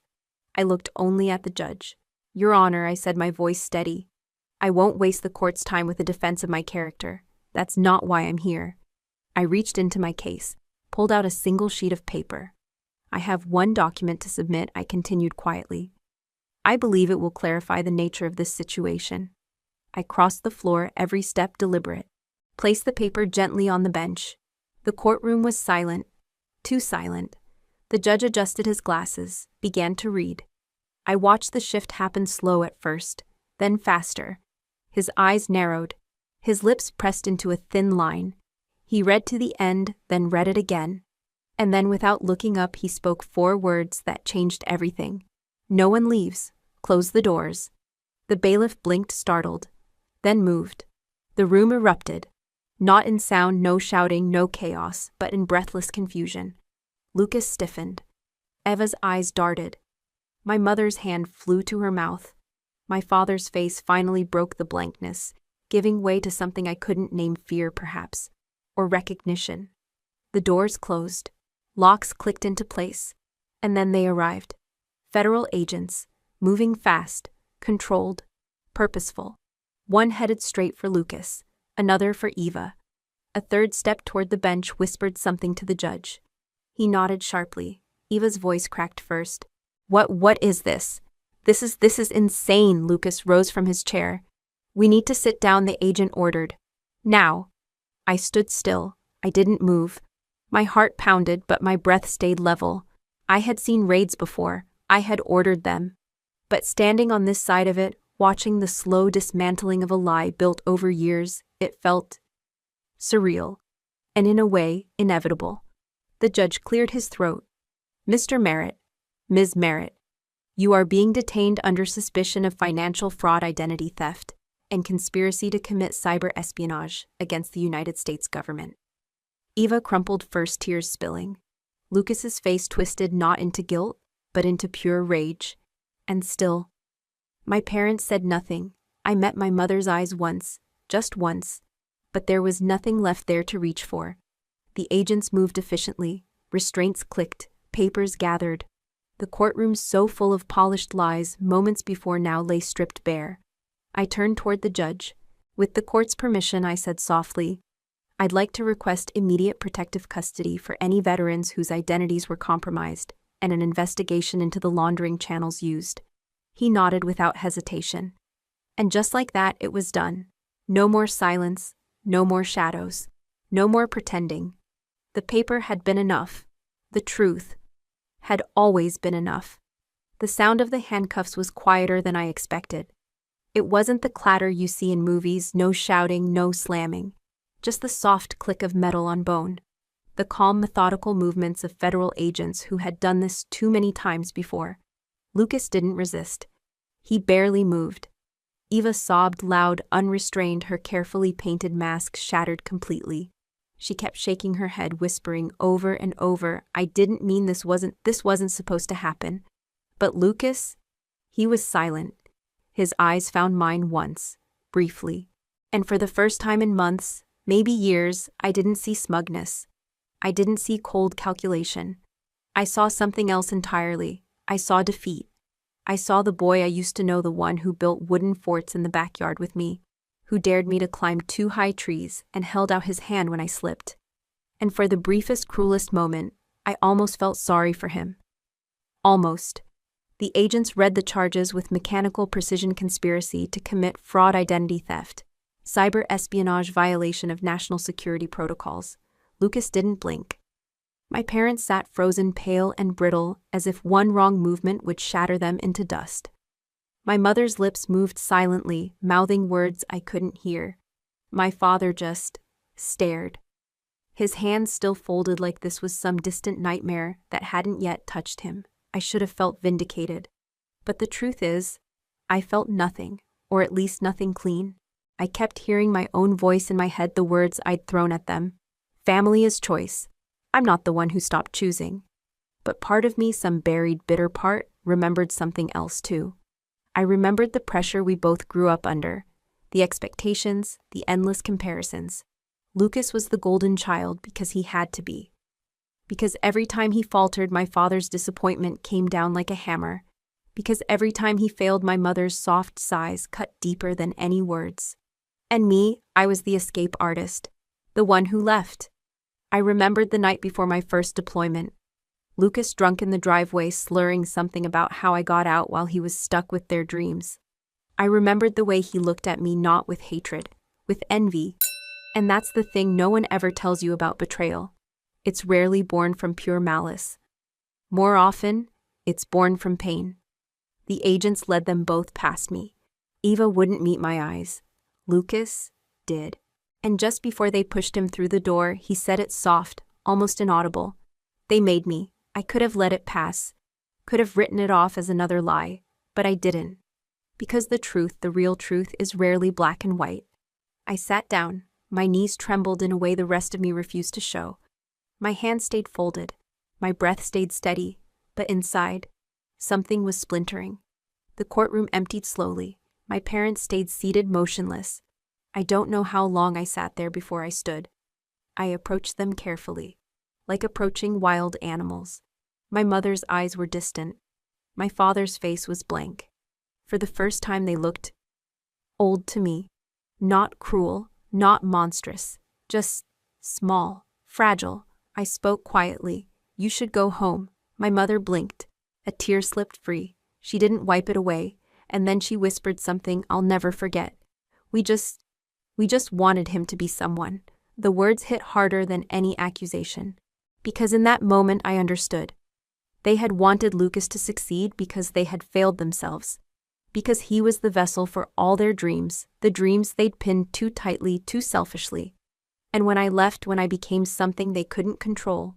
I looked only at the judge. "Your Honor," I said, my voice steady. "I won't waste the court's time with a defense of my character. That's not why I'm here." I reached into my case, pulled out a single sheet of paper. "I have one document to submit," I continued quietly. "I believe it will clarify the nature of this situation." I crossed the floor, every step deliberate. Placed the paper gently on the bench. The courtroom was silent, too silent. The judge adjusted his glasses, began to read. I watched the shift happen, slow at first, then faster. His eyes narrowed. His lips pressed into a thin line. He read to the end, then read it again. And then, without looking up, he spoke 4 words that changed everything. "No one leaves. Close the doors." The bailiff blinked, startled, then moved. The room erupted. Not in sound, no shouting, no chaos, but in breathless confusion. Lucas stiffened. Eva's eyes darted. My mother's hand flew to her mouth. My father's face finally broke the blankness, giving way to something I couldn't name, fear perhaps, or recognition. The doors closed. Locks clicked into place. And then they arrived. Federal agents, moving fast, controlled, purposeful. One headed straight for Lucas, another for Eva. A third stepped toward the bench, whispered something to the judge. He nodded sharply. Eva's voice cracked first. What is this? This is insane." Lucas rose from his chair. "We need to sit down," the agent ordered. "Now." I stood still. I didn't move. My heart pounded, but my breath stayed level. I had seen raids before. I had ordered them. But standing on this side of it, watching the slow dismantling of a lie built over years, it felt surreal, and in a way, inevitable. The judge cleared his throat. "Mr. Merritt, Ms. Merritt, you are being detained under suspicion of financial fraud, identity theft, and conspiracy to commit cyber espionage against the United States government." Eva crumpled first, tears spilling. Lucas's face twisted, not into guilt, but into pure rage. And still, my parents said nothing. I met my mother's eyes once, just once, but there was nothing left there to reach for. The agents moved efficiently, restraints clicked, papers gathered. The courtroom so full of polished lies moments before now lay stripped bare. I turned toward the judge. With the court's permission, I said softly, "I'd like to request immediate protective custody for any veterans whose identities were compromised, and an investigation into the laundering channels used." He nodded without hesitation. And just like that, it was done. No more silence, no more shadows, no more pretending. The paper had been enough. The truth had always been enough. The sound of the handcuffs was quieter than I expected. It wasn't the clatter you see in movies, no shouting, no slamming. Just the soft click of metal on bone. The calm, methodical movements of federal agents who had done this too many times before. Lucas didn't resist. He barely moved. Eva sobbed loud, unrestrained, her carefully painted mask shattered completely. She kept shaking her head, whispering over and over, "I didn't mean this wasn't supposed to happen." But Lucas, he was silent. His eyes found mine once, briefly. And for the first time in months, maybe years, I didn't see smugness. I didn't see cold calculation. I saw something else entirely. I saw defeat. I saw the boy I used to know, the one who built wooden forts in the backyard with me, who dared me to climb 2 high trees and held out his hand when I slipped. And for the briefest, cruelest moment, I almost felt sorry for him. Almost. The agents read the charges with mechanical precision: conspiracy to commit fraud, identity theft, cyber espionage, violation of national security protocols. Lucas didn't blink. My parents sat frozen, pale and brittle, as if one wrong movement would shatter them into dust. My mother's lips moved silently, mouthing words I couldn't hear. My father just stared. His hands still folded like this was some distant nightmare that hadn't yet touched him. I should have felt vindicated. But the truth is, I felt nothing, or at least nothing clean. I kept hearing my own voice in my head, the words I'd thrown at them. Family is choice. I'm not the one who stopped choosing. But part of me, some buried, bitter part, remembered something else too. I remembered the pressure we both grew up under, the expectations, the endless comparisons. Lucas was the golden child because he had to be. Because every time he faltered, my father's disappointment came down like a hammer. Because every time he failed, my mother's soft sighs cut deeper than any words. And me, I was the escape artist, the one who left. I remembered the night before my first deployment. Lucas drunk in the driveway, slurring something about how I got out while he was stuck with their dreams. I remembered the way he looked at me, not with hatred, with envy. And that's the thing no one ever tells you about betrayal. It's rarely born from pure malice. More often, it's born from pain. The agents led them both past me. Eva wouldn't meet my eyes. Lucas did. And just before they pushed him through the door, he said it soft, almost inaudible. "They made me. I could have let it pass. Could have written it off as another lie. But I didn't. Because the truth, the real truth, is rarely black and white." I sat down. My knees trembled in a way the rest of me refused to show. My hands stayed folded. My breath stayed steady. But inside, something was splintering. The courtroom emptied slowly. My parents stayed seated, motionless. I don't know how long I sat there before I stood. I approached them carefully, like approaching wild animals. My mother's eyes were distant. My father's face was blank. For the first time, they looked old to me. Not cruel, not monstrous, just small, fragile. I spoke quietly. "You should go home." My mother blinked. A tear slipped free. She didn't wipe it away, and then she whispered something I'll never forget. We just wanted him to be someone." The words hit harder than any accusation. Because in that moment I understood. They had wanted Lucas to succeed because they had failed themselves. Because he was the vessel for all their dreams, the dreams they'd pinned too tightly, too selfishly. And when I left, when I became something they couldn't control,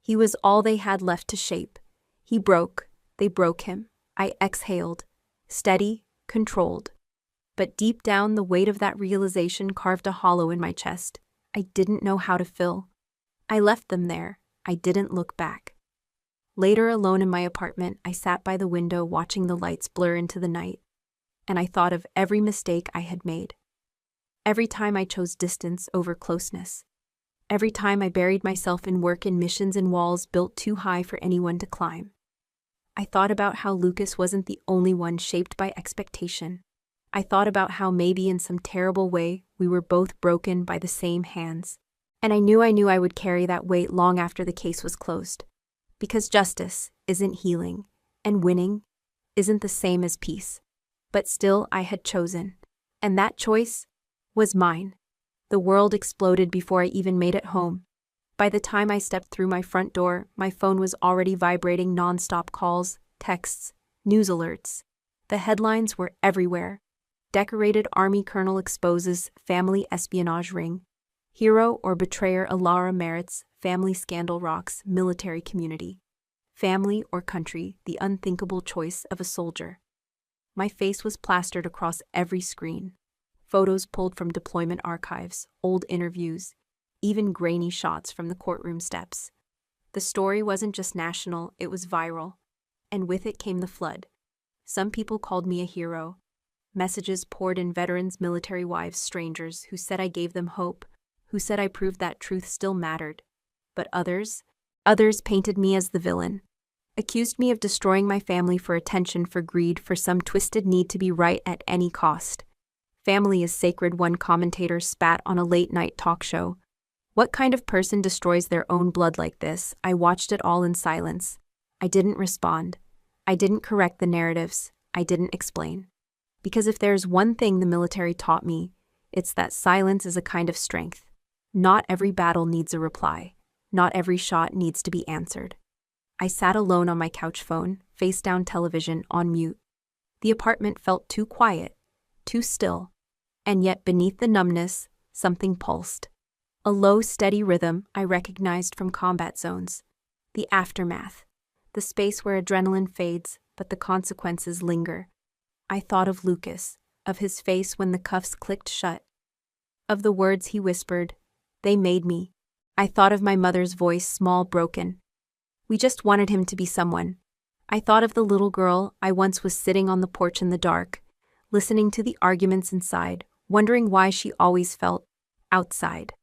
he was all they had left to shape. He broke. They broke him. I exhaled. Steady, controlled. But deep down, the weight of that realization carved a hollow in my chest I didn't know how to fill. I left them there. I didn't look back. Later, alone in my apartment, I sat by the window watching the lights blur into the night, and I thought of every mistake I had made. Every time I chose distance over closeness. Every time I buried myself in work and missions in walls built too high for anyone to climb. I thought about how Lucas wasn't the only one shaped by expectation. I thought about how maybe in some terrible way we were both broken by the same hands. And I knew I would carry that weight long after the case was closed. Because justice isn't healing, and winning isn't the same as peace. But still I had chosen. And that choice was mine. The world exploded before I even made it home. By the time I stepped through my front door, my phone was already vibrating non-stop calls, texts, news alerts. The headlines were everywhere. Decorated Army Colonel exposes family espionage ring. Hero or betrayer Alara merits, family scandal rocks, military community. Family or country, the unthinkable choice of a soldier. My face was plastered across every screen. Photos pulled from deployment archives, old interviews, even grainy shots from the courtroom steps. The story wasn't just national, it was viral. And with it came the flood. Some people called me a hero. Messages poured in veterans, military wives, strangers who said I gave them hope, who said I proved that truth still mattered. But others painted me as the villain. Accused me of destroying my family for attention, for greed, for some twisted need to be right at any cost. Family is sacred, one commentator spat on a late-night talk show. What kind of person destroys their own blood like this? I watched it all in silence. I didn't respond. I didn't correct the narratives. I didn't explain. Because if there's one thing the military taught me, it's that silence is a kind of strength. Not every battle needs a reply. Not every shot needs to be answered. I sat alone on my couch phone, face-down television, on mute. The apartment felt too quiet, too still. And yet beneath the numbness, something pulsed. A low, steady rhythm I recognized from combat zones. The aftermath. The space where adrenaline fades, but the consequences linger. I thought of Lucas, of his face when the cuffs clicked shut. Of the words he whispered, "They made me." I thought of my mother's voice, small, broken. We just wanted him to be someone. I thought of the little girl I once was sitting on the porch in the dark, listening to the arguments inside, wondering why she always felt outside.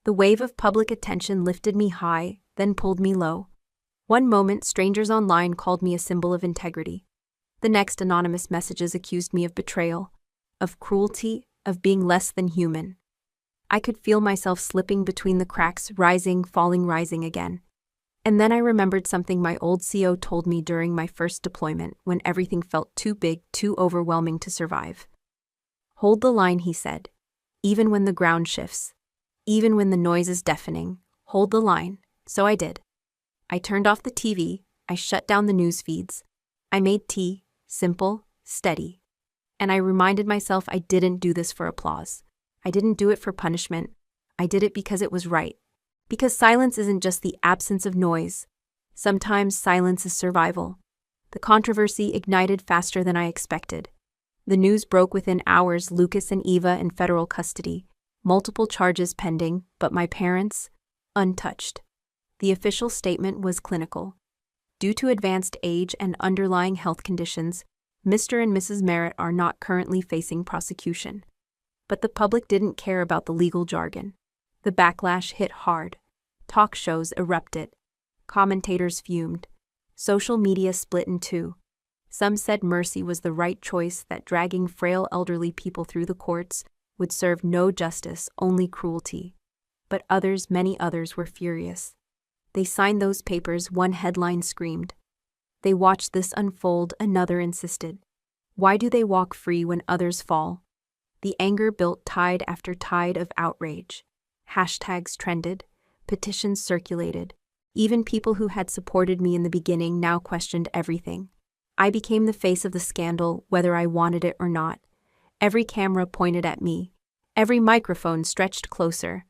The wave of public attention lifted me high, then pulled me low. One moment, strangers online called me a symbol of integrity. The next, anonymous messages accused me of betrayal, of cruelty, of being less than human. I could feel myself slipping between the cracks, rising, falling, rising again. And then I remembered something my old CO told me during my first deployment, when everything felt too big, too overwhelming to survive. "Hold the line," he said. "Even when the ground shifts. Even when the noise is deafening. Hold the line." So I did. I turned off the TV. I shut down the news feeds. I made tea, simple, steady. And I reminded myself I didn't do this for applause. I didn't do it for punishment. I did it because it was right. Because silence isn't just the absence of noise. Sometimes silence is survival. The controversy ignited faster than I expected. The news broke within hours. Lucas and Eva in federal custody. Multiple charges pending, but my parents, untouched. The official statement was clinical. Due to advanced age and underlying health conditions, Mr. and Mrs. Merritt are not currently facing prosecution. But the public didn't care about the legal jargon. The backlash hit hard. Talk shows erupted. Commentators fumed. Social media split in two. Some said mercy was the right choice, that dragging frail elderly people through the courts would serve no justice, only cruelty. But others, many others, were furious. They signed those papers, one headline screamed. They watched this unfold, another insisted. Why do they walk free when others fall? The anger built tide after tide of outrage. Hashtags trended. Petitions circulated. Even people who had supported me in the beginning now questioned everything. I became the face of the scandal, whether I wanted it or not. Every camera pointed at me. Every microphone stretched closer.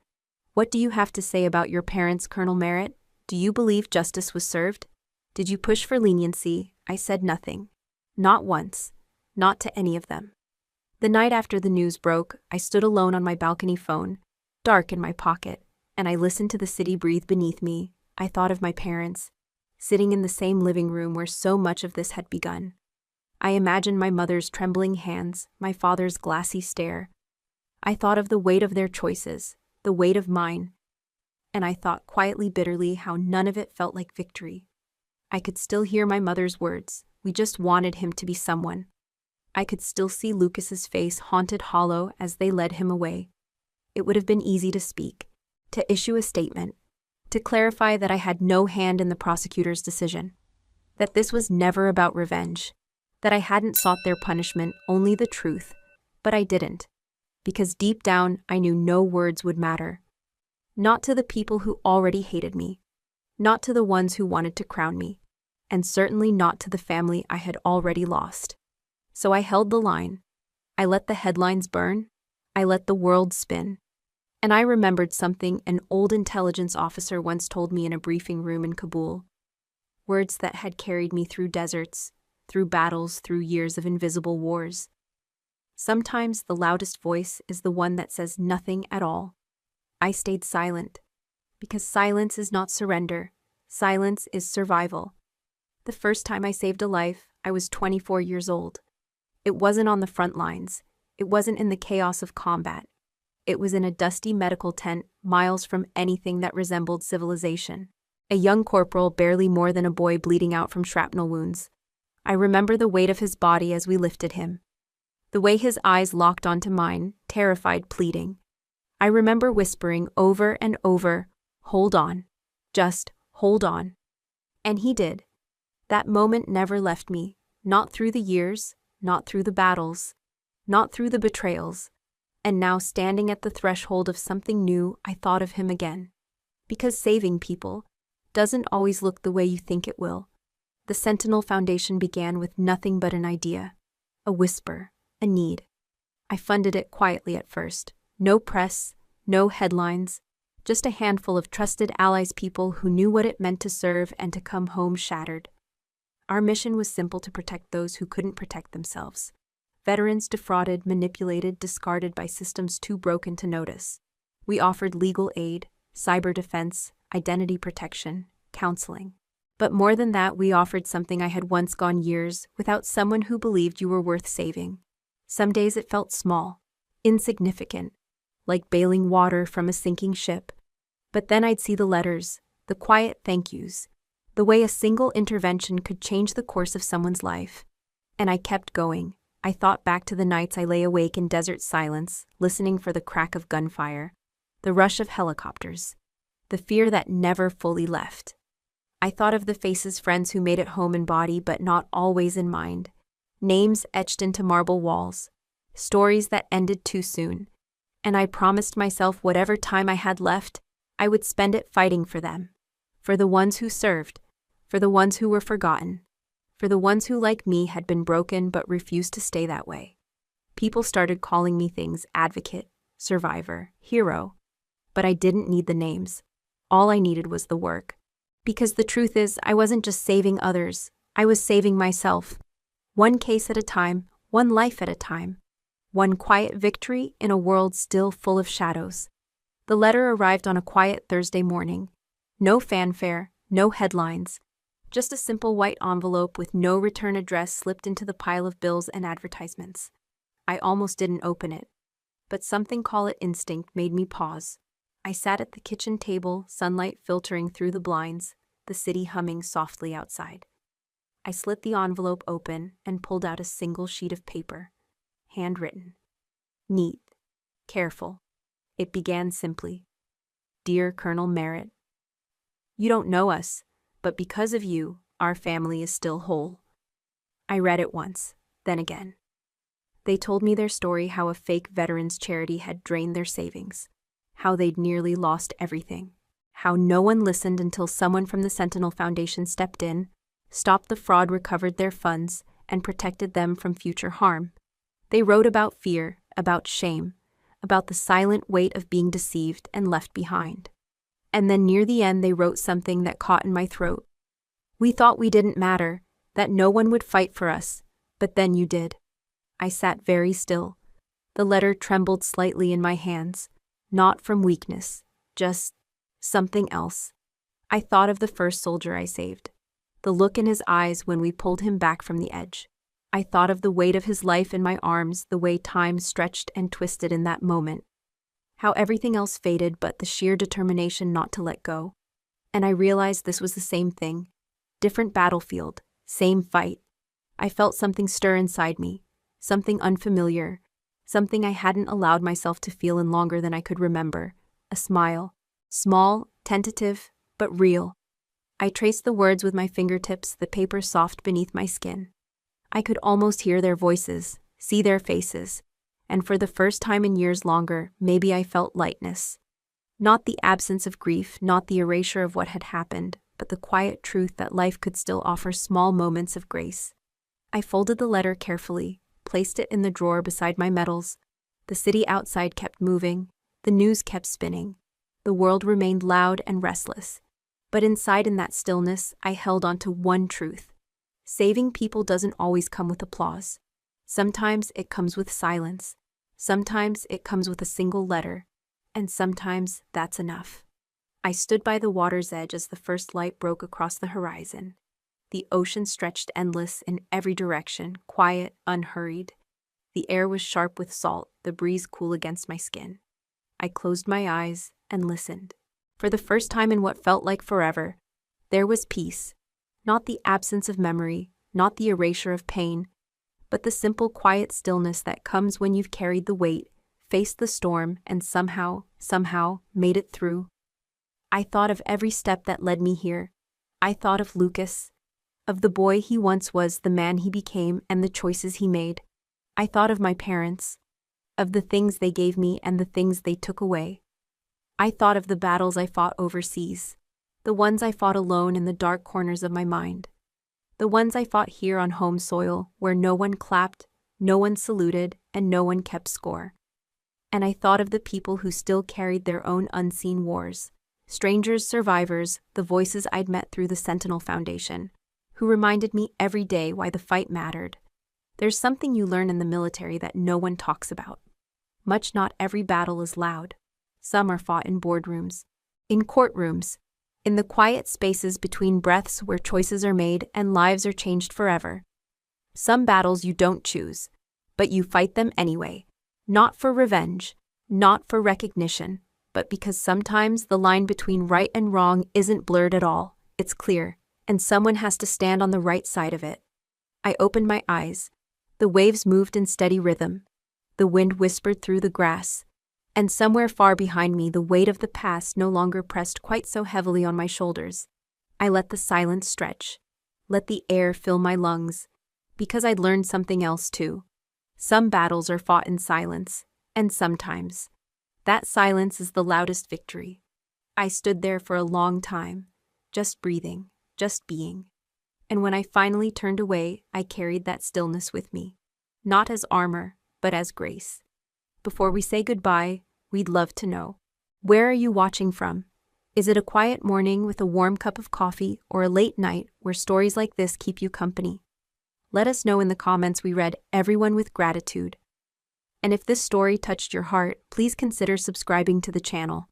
"What do you have to say about your parents, Colonel Merritt? Do you believe justice was served? Did you push for leniency?" I said nothing. Not once. Not to any of them. The night after the news broke, I stood alone on my balcony, phone, dark in my pocket, and I listened to the city breathe beneath me. I thought of my parents. sitting in the same living room where so much of this had begun. I imagined my mother's trembling hands, my father's glassy stare. I thought of the weight of their choices, the weight of mine, and I thought quietly, bitterly, how none of it felt like victory. I could still hear my mother's words, "We just wanted him to be someone." I could still see Lucas's face haunted hollow as they led him away. It would have been easy to speak, to issue a statement, to clarify that I had no hand in the prosecutor's decision, that this was never about revenge, that I hadn't sought their punishment, only the truth, but I didn't, because deep down I knew no words would matter. Not to the people who already hated me, not to the ones who wanted to crown me, and certainly not to the family I had already lost. So I held the line. I let the headlines burn. I let the world spin. And I remembered something an old intelligence officer once told me in a briefing room in Kabul. Words that had carried me through deserts, through battles, through years of invisible wars. Sometimes the loudest voice is the one that says nothing at all. I stayed silent, because silence is not surrender. Silence is survival. The first time I saved a life, I was 24 years old. It wasn't on the front lines. It wasn't in the chaos of combat. It was in a dusty medical tent, miles from anything that resembled civilization. A young corporal, barely more than a boy, bleeding out from shrapnel wounds. I remember the weight of his body as we lifted him. The way his eyes locked onto mine, terrified, pleading. I remember whispering over and over, "Hold on. Just hold on." And he did. That moment never left me, not through the years, not through the battles, not through the betrayals. And now, standing at the threshold of something new, I thought of him again. Because saving people doesn't always look the way you think it will. The Sentinel Foundation began with nothing but an idea, a whisper, a need. I funded it quietly at first. No press, no headlines, just a handful of trusted allies, people who knew what it meant to serve and to come home shattered. Our mission was simple: to protect those who couldn't protect themselves. Veterans defrauded, manipulated, discarded by systems too broken to notice. We offered legal aid, cyber defense, identity protection, counseling. But more than that, we offered something I had once gone years without: someone who believed you were worth saving. Some days it felt small, insignificant, like bailing water from a sinking ship. But then I'd see the letters, the quiet thank yous, the way a single intervention could change the course of someone's life. And I kept going. I thought back to the nights I lay awake in desert silence, listening for the crack of gunfire, the rush of helicopters, the fear that never fully left. I thought of the faces, friends who made it home in body but not always in mind, names etched into marble walls, stories that ended too soon. And I promised myself whatever time I had left, I would spend it fighting for them, for the ones who served, for the ones who were forgotten, for the ones who, like me, had been broken but refused to stay that way. People started calling me things: advocate, survivor, hero. But I didn't need the names. All I needed was the work. Because the truth is, I wasn't just saving others, I was saving myself. One case at a time, one life at a time. One quiet victory in a world still full of shadows. The letter arrived on a quiet Thursday morning. No fanfare, no headlines. Just a simple white envelope with no return address slipped into the pile of bills and advertisements. I almost didn't open it. But something, call it instinct, made me pause. I sat at the kitchen table, sunlight filtering through the blinds, the city humming softly outside. I slit the envelope open and pulled out a single sheet of paper. Handwritten. Neat. Careful. It began simply. Dear Colonel Merritt, you don't know us, but because of you, our family is still whole. I read it once, then again. They told me their story: how a fake veterans charity had drained their savings, how they'd nearly lost everything, how no one listened until someone from the Sentinel Foundation stepped in, stopped the fraud, recovered their funds, and protected them from future harm. They wrote about fear, about shame, about the silent weight of being deceived and left behind. And then near the end they wrote something that caught in my throat. We thought we didn't matter, that no one would fight for us, but then you did. I sat very still. The letter trembled slightly in my hands, not from weakness, just something else. I thought of the first soldier I saved, the look in his eyes when we pulled him back from the edge. I thought of the weight of his life in my arms, the way time stretched and twisted in that moment. How everything else faded but the sheer determination not to let go. And I realized this was the same thing. Different battlefield, same fight. I felt something stir inside me, something unfamiliar, something I hadn't allowed myself to feel in longer than I could remember. A smile. Small, tentative, but real. I traced the words with my fingertips, the paper soft beneath my skin. I could almost hear their voices, see their faces, and for the first time in years longer, maybe I felt lightness. Not the absence of grief, not the erasure of what had happened, but the quiet truth that life could still offer small moments of grace. I folded the letter carefully, placed it in the drawer beside my medals. The city outside kept moving, the news kept spinning. The world remained loud and restless. But inside in that stillness, I held on to one truth. Saving people doesn't always come with applause. Sometimes it comes with silence. Sometimes it comes with a single letter. And sometimes that's enough. I stood by the water's edge as the first light broke across the horizon. The ocean stretched endless in every direction, quiet, unhurried. The air was sharp with salt, the breeze cool against my skin. I closed my eyes and listened. For the first time in what felt like forever, there was peace. Not the absence of memory, not the erasure of pain, but the simple quiet stillness that comes when you've carried the weight, faced the storm, and somehow made it through. I thought of every step that led me here. I thought of Lucas, of the boy he once was, the man he became, and the choices he made. I thought of my parents, of the things they gave me and the things they took away. I thought of the battles I fought overseas, the ones I fought alone in the dark corners of my mind, the ones I fought here on home soil where no one clapped, no one saluted, and no one kept score. And I thought of the people who still carried their own unseen wars, strangers, survivors, the voices I'd met through the Sentinel Foundation, who reminded me every day why the fight mattered. There's something you learn in the military that no one talks about. Much not every battle is loud. Some are fought in boardrooms, in courtrooms, in the quiet spaces between breaths where choices are made and lives are changed forever. Some battles you don't choose, but you fight them anyway. Not for revenge, not for recognition, but because sometimes the line between right and wrong isn't blurred at all, it's clear, and someone has to stand on the right side of it. I opened my eyes. The waves moved in steady rhythm. The wind whispered through the grass. And somewhere far behind me, the weight of the past no longer pressed quite so heavily on my shoulders. I let the silence stretch, let the air fill my lungs, because I'd learned something else too. Some battles are fought in silence, and sometimes that silence is the loudest victory. I stood there for a long time, just breathing, just being. And when I finally turned away, I carried that stillness with me, not as armor, but as grace. Before we say goodbye, we'd love to know. Where are you watching from? Is it a quiet morning with a warm cup of coffee or a late night where stories like this keep you company? Let us know in the comments. We read everyone with gratitude. And if this story touched your heart, please consider subscribing to the channel,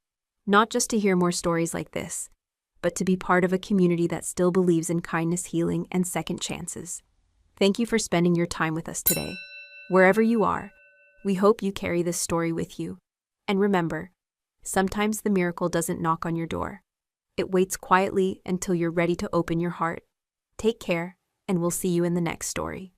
not just to hear more stories like this, but to be part of a community that still believes in kindness, healing, and second chances. Thank you for spending your time with us today. Wherever you are, we hope you carry this story with you. And remember, sometimes the miracle doesn't knock on your door. It waits quietly until you're ready to open your heart. Take care, and we'll see you in the next story.